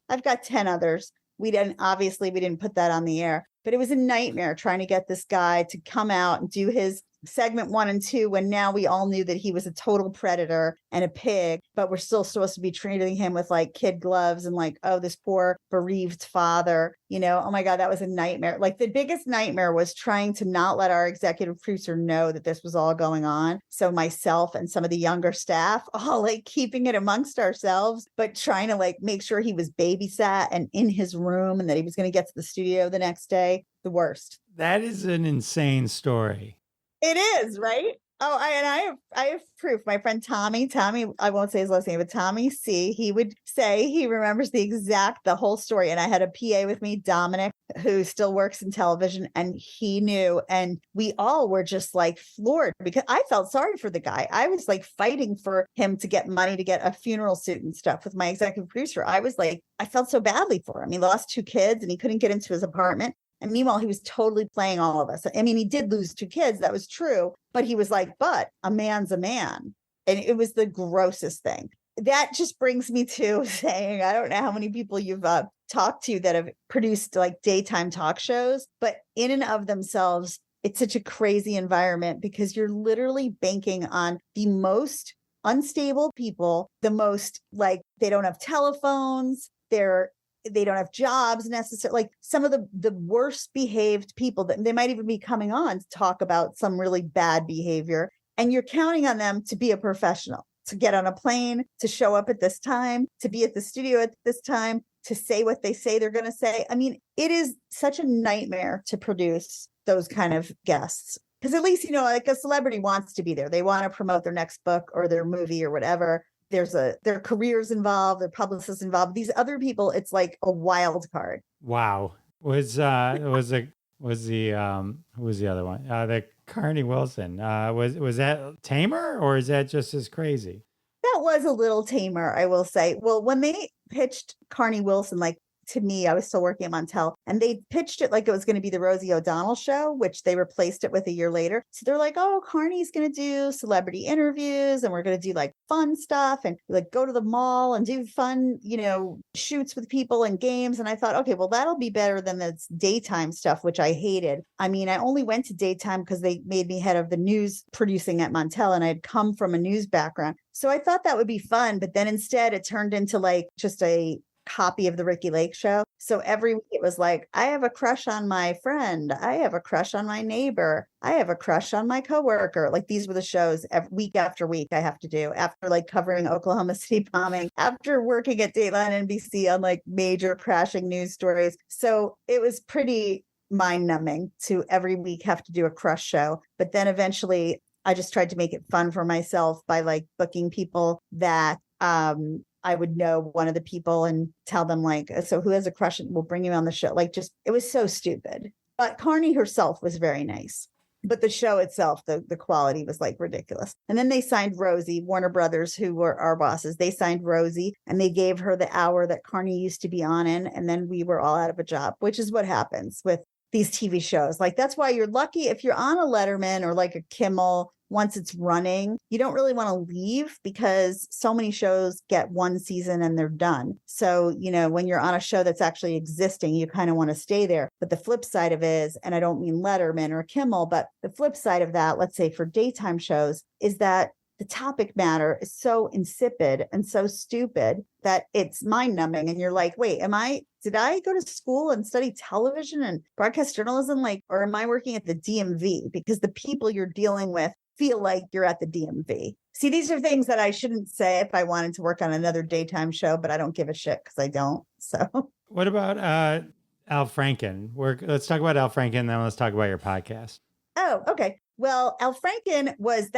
I've got 10 others. We didn't put that on the air, but it was a nightmare trying to get this guy to come out and do his segment 1 and 2, when now we all knew that he was a total predator and a pig, but we're still supposed to be treating him with like kid gloves and like, oh, this poor bereaved father, oh my God, that was a nightmare. Like the biggest nightmare was trying to not let our executive producer know that this was all going on. So myself and some of the younger staff all like keeping it amongst ourselves, but trying to like make sure he was babysat and in his room and that he was going to get to the studio the next day. The worst. That is an insane story. It is, right? Oh, I have proof. My friend Tommy, I won't say his last name, but Tommy C, he would say he remembers the whole story. And I had a PA with me, Dominic, who still works in television, and he knew. And we all were just like floored because I felt sorry for the guy. I was like fighting for him to get money to get a funeral suit and stuff with my executive producer. I was like, I felt so badly for him. He lost 2 kids and he couldn't get into his apartment. And meanwhile, he was totally playing all of us. I mean, he did lose 2 kids. That was true. But he was like, but a man's a man. And it was the grossest thing. That just brings me to saying, I don't know how many people you've talked to that have produced like daytime talk shows, but in and of themselves, it's such a crazy environment because you're literally banking on the most unstable people, the most like they don't have telephones, they don't have jobs necessarily, like some of the worst behaved people that they might even be coming on to talk about some really bad behavior. And you're counting on them to be a professional, to get on a plane, to show up at this time, to be at the studio at this time, to say what they say they're going to say. I mean, it is such a nightmare to produce those kind of guests. Because at least, like a celebrity wants to be there. They want to promote their next book or their movie or whatever. Their careers involved, their publicists involved. These other people, it's like a wild card. Wow. Who was the other one? The Carnie Wilson. Was that tamer or is that just as crazy? That was a little tamer, I will say. Well, when they pitched Carnie Wilson, like to me, I was still working at Montel, and they pitched it like it was going to be the Rosie O'Donnell show, which they replaced it with a year later. So they're like, oh, Carnie's going to do celebrity interviews and we're going to do like fun stuff and like go to the mall and do fun, shoots with people and games. And I thought, okay, well, that'll be better than this daytime stuff, which I hated. I mean, I only went to daytime because they made me head of the news producing at Montel and I'd come from a news background. So I thought that would be fun. But then instead it turned into like just a copy of the Ricky Lake show. So every week it was like, I have a crush on my friend. I have a crush on my neighbor. I have a crush on my coworker. Like these were the shows week after week I have to do after like covering Oklahoma City bombing, after working at Dateline NBC on like major crashing news stories. So it was pretty mind numbing to every week have to do a crush show. But then eventually I just tried to make it fun for myself by like booking people that, I would know one of the people and tell them like, so who has a crush? We'll bring you on the show. Like just, it was so stupid. But Carnie herself was very nice. But the show itself, the quality was like ridiculous. And then they signed Rosie, Warner Brothers, who were our bosses. They signed Rosie and they gave her the hour that Carnie used to be on in. And then we were all out of a job, which is what happens with these TV shows. Like that's why you're lucky if you're on a Letterman or like a Kimmel. Once it's running, you don't really want to leave because so many shows get 1 season and they're done. So, when you're on a show that's actually existing, you kind of want to stay there. But the flip side of it is, and I don't mean Letterman or Kimmel, but the flip side of that, let's say for daytime shows, is that the topic matter is so insipid and so stupid that it's mind numbing. And you're like, wait, did I go to school and study television and broadcast journalism? Or am I working at the DMV? Because the people you're dealing with feel like you're at the DMV. See, these are things that I shouldn't say if I wanted to work on another daytime show, but I don't give a shit because I don't. So what about Al Franken? Let's talk about Al Franken, and then let's talk about your podcast. Oh, okay. Well, Al Franken was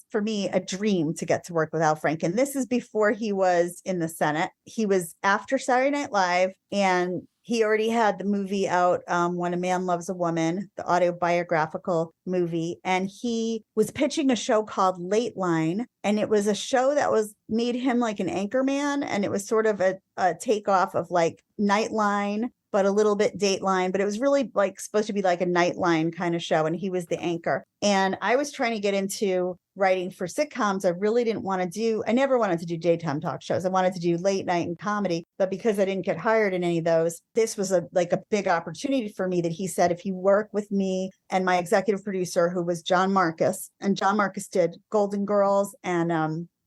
for me a dream to get to work with Al Franken. This is before he was in the Senate. He was after Saturday Night Live, and he already had the movie out, When a Man Loves a Woman, the autobiographical movie. And he was pitching a show called Lateline. And it was a show that made him like an anchor man. And it was sort of a takeoff of like Nightline but a little bit Dateline, but it was really like supposed to be like a Nightline kind of show. And he was the anchor. And I was trying to get into writing for sitcoms. I never wanted to do daytime talk shows. I wanted to do late night and comedy, but because I didn't get hired in any of those, this was a big opportunity for me that he said, if you work with me and my executive producer, who was John Marcus, and John Marcus did Golden Girls and,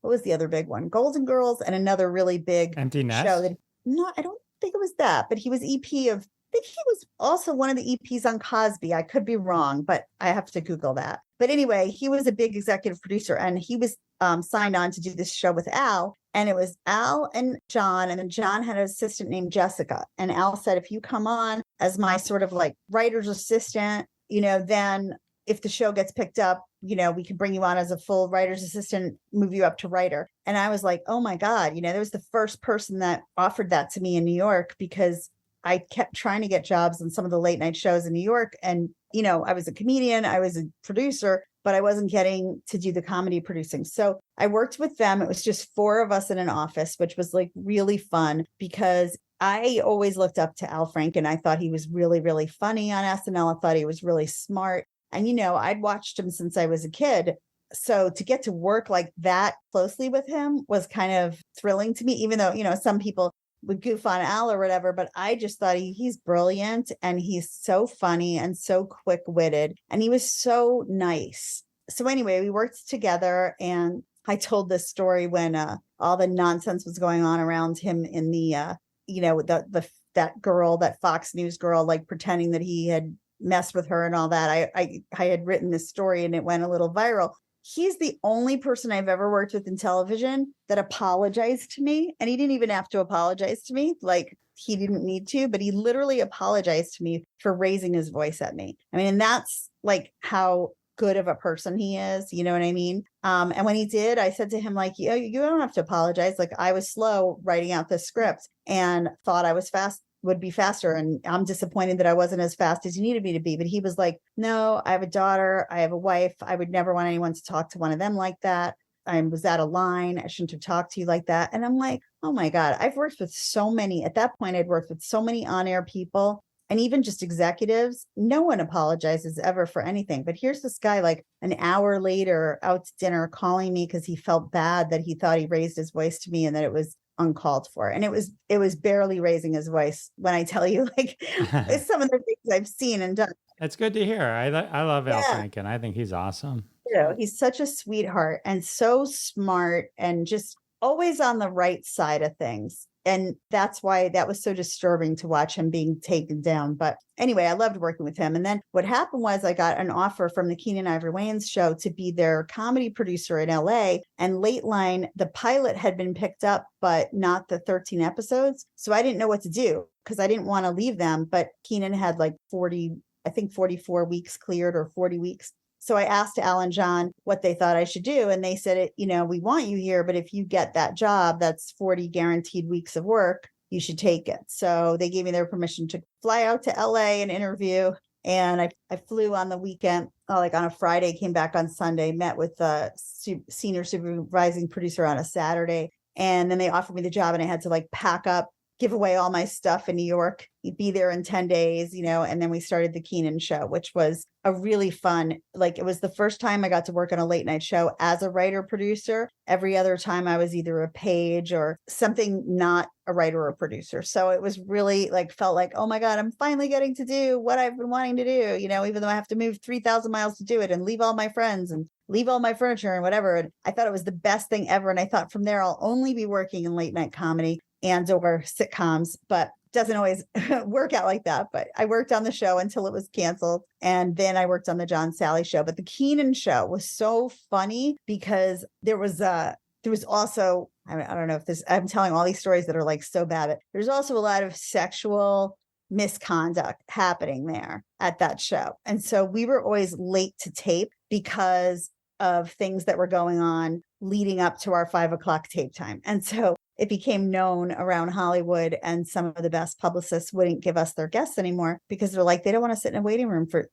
what was the other big one? Golden Girls and another really big Empty Nest? show that, no, I don't think it was that, but he was EP of, I think he was also one of the EPs on Cosby. I could be wrong, but I have to Google that. But anyway, he was a big executive producer and he was signed on to do this show with Al. And it was Al and John. And then John had an assistant named Jessica. And Al said, if you come on as my sort of like writer's assistant, then if the show gets picked up, we can bring you on as a full writer's assistant, move you up to writer. And I was like, oh my God, there was the first person that offered that to me in New York, because I kept trying to get jobs on some of the late night shows in New York. And, I was a comedian, I was a producer, but I wasn't getting to do the comedy producing. So I worked with them. It was just 4 of us in an office, which was like really fun because I always looked up to Al Franken. I thought he was really, really funny on SNL. I thought he was really smart. And, I'd watched him since I was a kid. So to get to work like that closely with him was kind of thrilling to me, even though, some people would goof on Al or whatever, but I just thought he's brilliant and he's so funny and so quick-witted and he was so nice. So anyway, we worked together and I told this story when all the nonsense was going on around him in the, that girl, that Fox News girl, like pretending that he had messed with her and all that. I had written this story and it went a little viral. He's the only person I've ever worked with in television that apologized to me. And he didn't even have to apologize to me. Like he didn't need to, but he literally apologized to me for raising his voice at me. I mean, and that's like how good of a person he is. You know what I mean? And when he did, I said to him, like, you don't have to apologize. Like I was slow writing out this script and thought I was would be faster. And I'm disappointed that I wasn't as fast as you needed me to be. But he was like, no, I have a daughter. I have a wife. I would never want anyone to talk to one of them like that. I was out of line. I shouldn't have talked to you like that. And I'm like, oh my God, at that point, I'd worked with so many on-air people and even just executives. No one apologizes ever for anything. But here's this guy like an hour later out to dinner calling me because he felt bad that he thought he raised his voice to me and that it was uncalled for. And it was barely raising his voice when I tell you, like, it's some of the things I've seen and done. That's good to hear. I love Al Franken. I think he's awesome. He's such a sweetheart and so smart and just always on the right side of things. And that's why that was so disturbing to watch him being taken down. But anyway, I loved working with him. And then what happened was I got an offer from the Kenan Ivory Wayans Show to be their comedy producer in LA. And Lateline, the pilot had been picked up, but not the 13 episodes. So I didn't know what to do because I didn't want to leave them. But Kenan had like 44 weeks cleared or 40 weeks. So I asked Al and John what they thought I should do. And they said, we want you here, but if you get that job, that's 40 guaranteed weeks of work, you should take it. So they gave me their permission to fly out to LA and interview. And I flew on the weekend, like on a Friday, came back on Sunday, met with the senior supervising producer on a Saturday. And then they offered me the job and I had to like pack up, give away all my stuff in New York. You'd be there in 10 days, and then we started the Kenan Show, which was a really fun, like it was the first time I got to work on a late night show as a writer producer. Every other time I was either a page or something, not a writer or a producer. So it was really like, felt like, oh my God, I'm finally getting to do what I've been wanting to do, even though I have to move 3,000 miles to do it and leave all my friends and leave all my furniture and whatever. And I thought it was the best thing ever. And I thought from there, I'll only be working in late night comedy and or sitcoms, but doesn't always work out like that. But I worked on the show until it was canceled. And then I worked on the John Sally Show. But the Kenan Show was so funny because there was also, I don't know if this, I'm telling all these stories that are like so bad, but there's also a lot of sexual misconduct happening there at that show. And so we were always late to tape because of things that were going on leading up to our 5 o'clock tape time. And so it became known around Hollywood, and some of the best publicists wouldn't give us their guests anymore because they're like, they don't want to sit in a waiting room for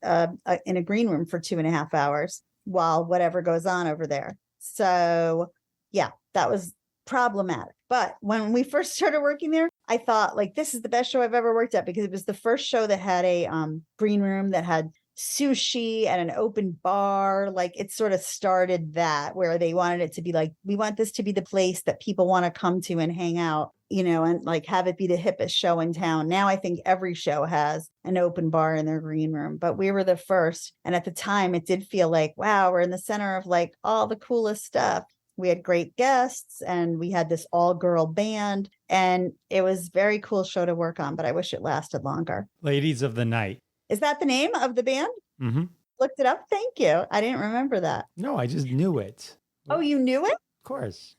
in a green room for 2.5 hours while whatever goes on over there. So yeah, that was problematic. But when we first started working there, I thought like, this is the best show I've ever worked at because it was the first show that had a green room that had sushi and an open bar. Like it sort of started that where they wanted it to be like, we want this to be the place that people want to come to and hang out, and like have it be the hippest show in town. Now I think every show has an open bar in their green room, but we were the first. And at the time it did feel like, wow, we're in the center of like all the coolest stuff. We had great guests and we had this all-girl band and it was a very cool show to work on, but I wish it lasted longer. Ladies of the Night. Is that the name of the band? Mm-hmm. Looked it up. Thank you. I didn't remember that. No, I just knew it. Oh, you knew it? Of course.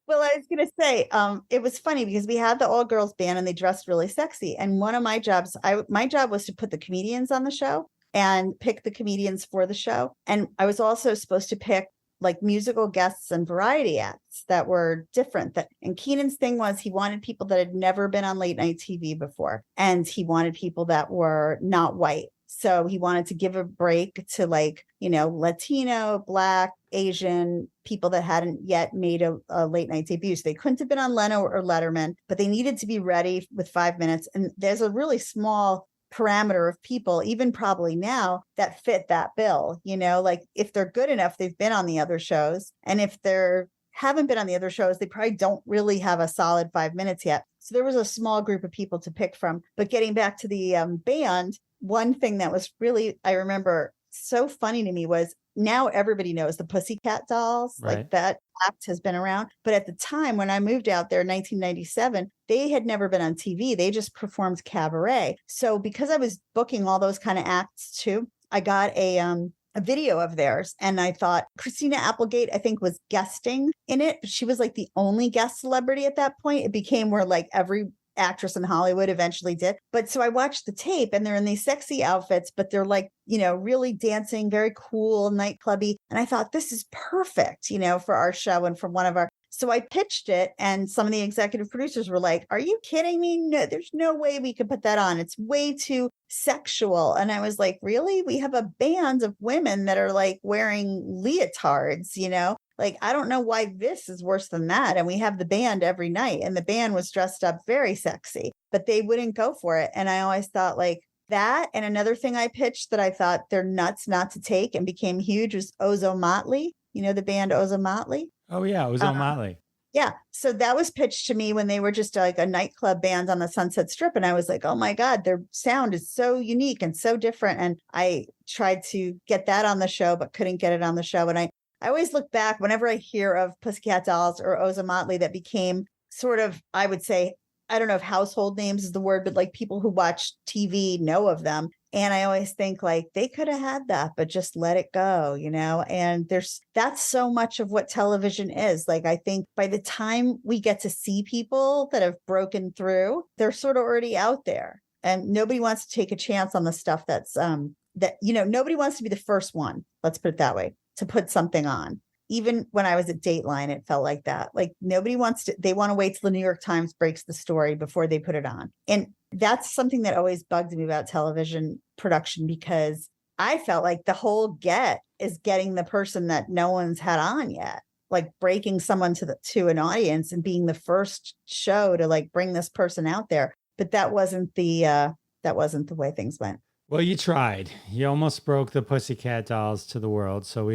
Well, I was going to say, it was funny because we had the all-girls band and they dressed really sexy. And one of my jobs, my job was to put the comedians on the show and pick the comedians for the show. And I was also supposed to pick like musical guests and variety acts that were different. And Kenan's thing was he wanted people that had never been on late night TV before. And he wanted people that were not white. So he wanted to give a break to like, Latino, Black, Asian people that hadn't yet made a late night debut. So they couldn't have been on Leno or Letterman, but they needed to be ready with 5 minutes. And there's a really small parameter of people, even probably now, that fit that bill. Like if they're good enough, they've been on the other shows. And if they haven't been on the other shows, they probably don't really have a solid 5 minutes yet. So there was a small group of people to pick from. But getting back to the band, one thing that was really, I remember, so funny to me was now everybody knows the Pussycat Dolls, right. Like that act has been around. But at the time when I moved out there in 1997, they had never been on TV. They just performed cabaret. So because I was booking all those kind of acts too, I got a video of theirs. And I thought Christina Applegate, I think, was guesting in it. She was like the only guest celebrity at that point. It became where like every actress in Hollywood eventually did. But so I watched the tape and they're in these sexy outfits, but they're like, really dancing, very cool, nightclubby. And I thought this is perfect, for our show and for one of our. So I pitched it and some of the executive producers were like, are you kidding me? No, there's no way we could put that on. It's way too sexual. And I was like, really? We have a band of women that are like wearing leotards, Like, I don't know why this is worse than that. And we have the band every night and the band was dressed up very sexy, but they wouldn't go for it. And I always thought like that. And another thing I pitched that I thought they're nuts not to take and became huge was Ozo Motley. The band Ozo Motley? Oh, yeah. Ozo Motley. Yeah. So that was pitched to me when they were just like a nightclub band on the Sunset Strip. And I was like, oh my God, their sound is so unique and so different. And I tried to get that on the show, but couldn't get it on the show. And I always look back whenever I hear of Pussycat Dolls or Ozo Motley that became sort of, I would say, I don't know if household names is the word, but like people who watch TV know of them. And I always think like they could have had that, but just let it go, and that's so much of what television is. Like, I think by the time we get to see people that have broken through, they're sort of already out there and nobody wants to take a chance on the stuff that's, nobody wants to be the first one. Let's put it that way, to put something on. Even when I was at Dateline, it felt like that. Like nobody wants to, they want to wait till the New York Times breaks the story before they put it on. And that's something that always bugged me about television production, because I felt like the whole get is getting the person that no one's had on yet, like breaking someone to an audience and being the first show to like bring this person out there. But that wasn't the way things went. Well, you tried. You almost broke the Pussycat Dolls to the world. So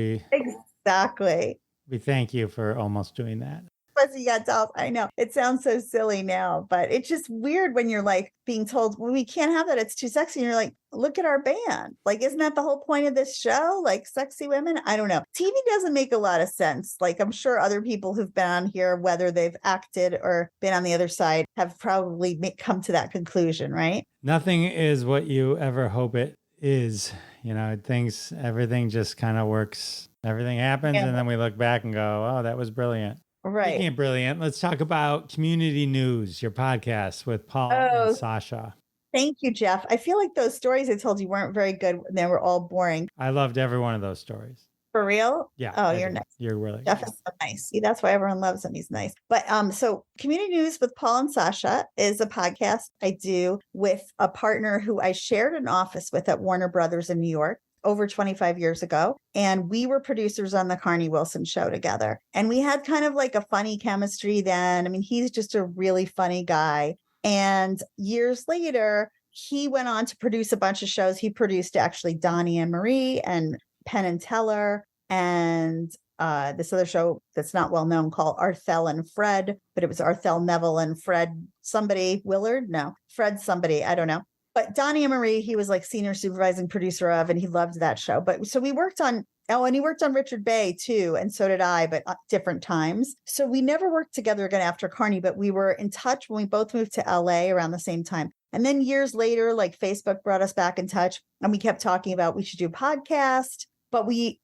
Exactly. We thank you for almost doing that. Pussycat Dolls. I know it sounds so silly now, but it's just weird when you're like being told, well, we can't have that. It's too sexy. And you're like, look at our band. Like, isn't that the whole point of this show? Like sexy women? I don't know. TV doesn't make a lot of sense. Like, I'm sure other people who've been on here, whether they've acted or been on the other side, have probably come to that conclusion, right? Nothing is what you ever hope it is. Everything just kind of works. Everything happens, and then we look back and go, oh, that was brilliant. Right. Speaking of brilliant, let's talk about Community News, your podcast with Paul and Sasha. Thank you, Jeff. I feel like those stories I told you weren't very good. They were all boring. I loved every one of those stories. For real? Yeah. Oh, you're nice. You're really Jeff is so nice. See, that's why everyone loves him. He's nice. But so Community News with Paul and Sasha is a podcast I do with a partner who I shared an office with at Warner Brothers in New York over 25 years ago. And we were producers on the Carnie Wilson show together. And we had kind of like a funny chemistry then. I mean, he's just a really funny guy. And years later, he went on to produce a bunch of shows. He produced actually Donnie and Marie and Penn and Teller and this other show that's not well known called Arthel and Fred, but it was Arthel Neville and Fred somebody Willard. No, Fred somebody. I don't know. But Donnie and Marie, he was like senior supervising producer of, and he loved that show. But so we worked on, and he worked on Richard Bay too. And so did I, but at different times. So we never worked together again after Carnie, but we were in touch when we both moved to LA around the same time. And then years later, like Facebook brought us back in touch and we kept talking about we should do a podcast, but we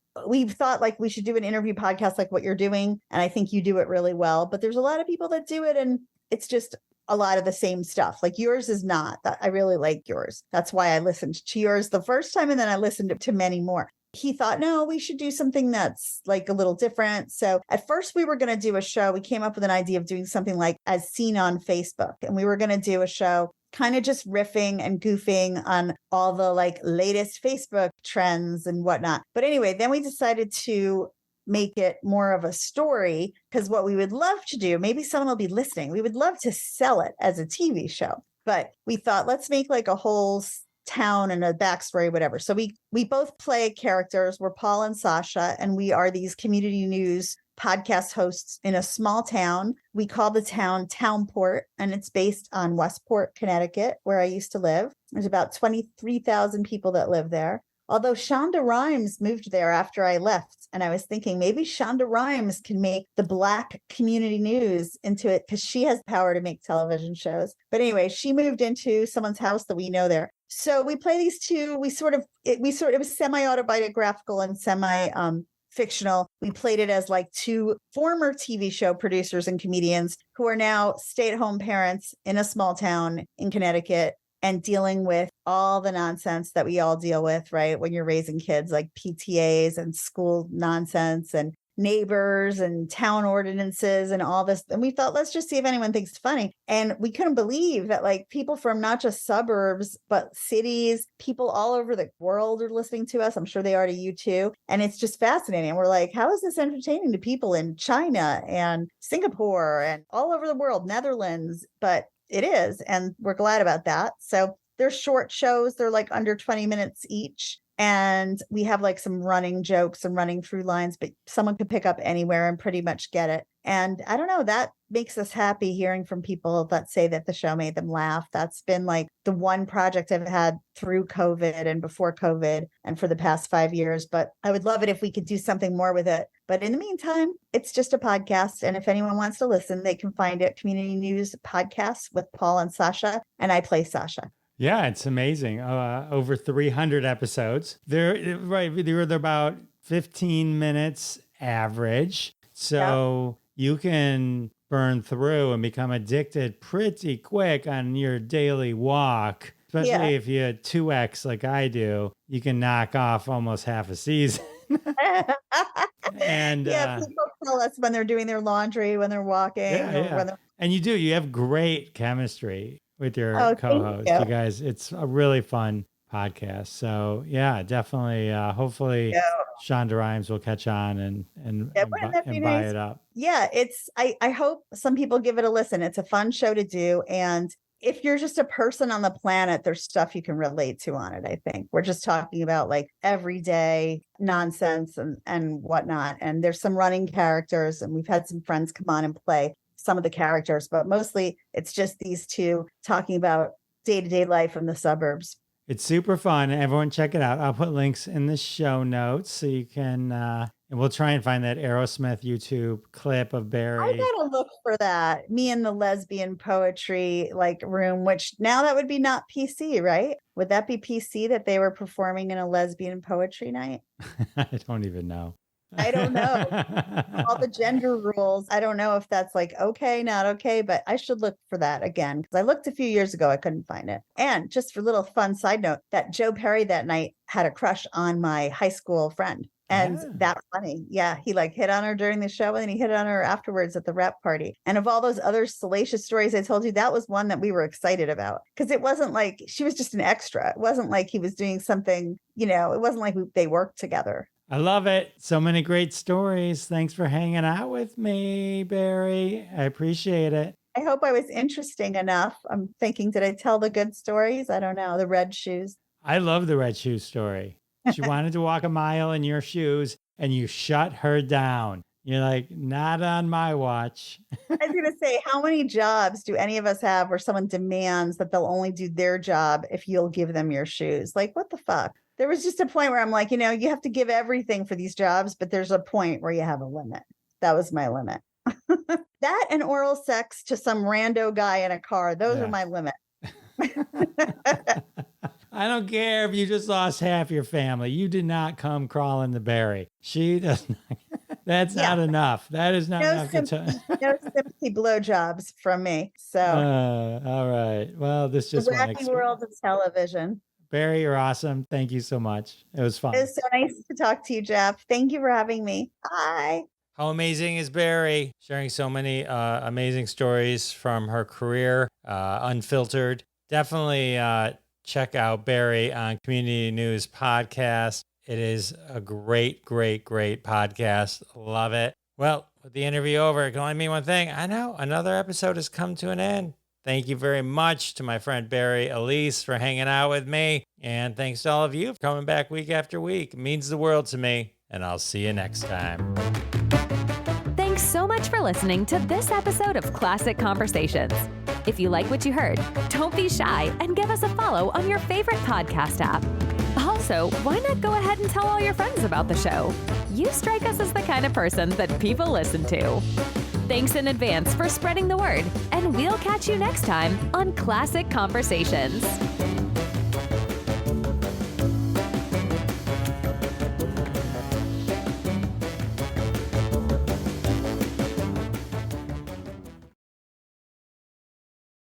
thought like we should do an interview podcast like what you're doing. And I think you do it really well, but there's a lot of people that do it and it's just a lot of the same stuff. Like yours is not. I really like yours. That's why I listened to yours the first time and then I listened to many more. He thought, no, we should do something that's like a little different. So at first we were going to do a show. We came up with an idea of doing something like As Seen on Facebook. And we were going to do a show kind of just riffing and goofing on all the like latest Facebook trends and whatnot. But anyway, then we decided to make it more of a story because what we would love to do, maybe someone will be listening. We would love to sell it as a TV show, but we thought let's make like a whole town and a backstory, whatever. So we both play characters. We're Paul and Sasha, and we are these community news podcast hosts in a small town. We call the town Townport, and it's based on Westport, Connecticut, where I used to live. There's about 23,000 people that live there. Although Shonda Rhimes moved there after I left. And I was thinking maybe Shonda Rhimes can make the Black community news into it because she has power to make television shows. But anyway, she moved into someone's house that we know there. So we play these two. It was semi-autobiographical and semi-fictional. We played it as like two former TV show producers and comedians who are now stay-at-home parents in a small town in Connecticut and dealing with all the nonsense that we all deal with, right? When you're raising kids, like PTAs and school nonsense and neighbors and town ordinances and all this. And we thought, let's just see if anyone thinks it's funny. And we couldn't believe that like people from not just suburbs, but cities, people all over the world are listening to us. I'm sure they are to you too. And it's just fascinating. And we're like, how is this entertaining to people in China and Singapore and all over the world, Netherlands? But it is. And we're glad about that. So they're short shows. They're like under 20 minutes each. And we have like some running jokes and running through lines, but someone could pick up anywhere and pretty much get it. And I don't know, that makes us happy hearing from people that say that the show made them laugh. That's been like the one project I've had through COVID and before COVID and for the past 5 years. But I would love it if we could do something more with it. But in the meantime, it's just a podcast. And if anyone wants to listen, they can find it Community News Podcasts with Paul and Sasha. And I play Sasha. Yeah, it's amazing. Over 300 episodes. They're about 15 minutes average. So you can burn through and become addicted pretty quick on your daily walk. Especially if you 2X like I do, you can knock off almost half a season. And people tell us when they're doing their laundry, when they're walking. And you have great chemistry with your co-host. You guys, it's a really fun podcast. So yeah, definitely. Hopefully Shonda Rhimes will catch on and buy it up. Yeah, I hope some people give it a listen. It's a fun show to do. And if you're just a person on the planet, there's stuff you can relate to on it. I think we're just talking about like everyday nonsense and whatnot. And there's some running characters, and we've had some friends come on and play some of the characters, but mostly it's just these two talking about day-to-day life in the suburbs. It's super fun. Everyone check it out. I'll put links in the show notes so you can, and we'll try and find that Aerosmith YouTube clip of Bari. I gotta look for that. Me in the lesbian poetry like room, which now that would be not PC, right? Would that be PC that they were performing in a lesbian poetry night? I don't even know. I don't know. All the gender rules. I don't know if that's like okay, not okay, but I should look for that again because I looked a few years ago. I couldn't find it. And just for a little fun side note, that Joe Perry that night had a crush on my high school friend. And that's funny. Yeah. He like hit on her during the show and then he hit on her afterwards at the rap party. And of all those other salacious stories I told you, that was one that we were excited about because it wasn't like she was just an extra. It wasn't like he was doing something, it wasn't like they worked together. I love it. So many great stories. Thanks for hanging out with me, Bari. I appreciate it. I hope I was interesting enough. I'm thinking, did I tell the good stories? I don't know. The red shoes. I love the red shoe story. She wanted to walk a mile in your shoes and you shut her down. You're like, not on my watch. I was going to say, how many jobs do any of us have where someone demands that they'll only do their job if you'll give them your shoes? Like, what the fuck? There was just a point where I'm like, you have to give everything for these jobs, but there's a point where you have a limit. That was my limit. That and oral sex to some rando guy in a car. Those are my limit. I don't care if you just lost half your family. You did not come crawling to Bari. She does not. That's not enough. That is not enough. No sympathy blowjobs from me. So, all right. Well, this just the wacky world of television. Bari, you're awesome. Thank you so much. It was fun. It was so nice to talk to you, Jeff. Thank you for having me. Bye. How amazing is Bari? Sharing so many amazing stories from her career, unfiltered. Definitely check out Bari on Community News Podcast. It is a great, great, great podcast. Love it. Well, with the interview over, it can only mean one thing. I know another episode has come to an end. Thank you very much to my friend Bari Alyse for hanging out with me. And thanks to all of you for coming back week after week. It means the world to me. And I'll see you next time. Thanks so much for listening to this episode of Classic Conversations. If you like what you heard, don't be shy and give us a follow on your favorite podcast app. Also, why not go ahead and tell all your friends about the show? You strike us as the kind of person that people listen to. Thanks in advance for spreading the word, and we'll catch you next time on Classic Conversations.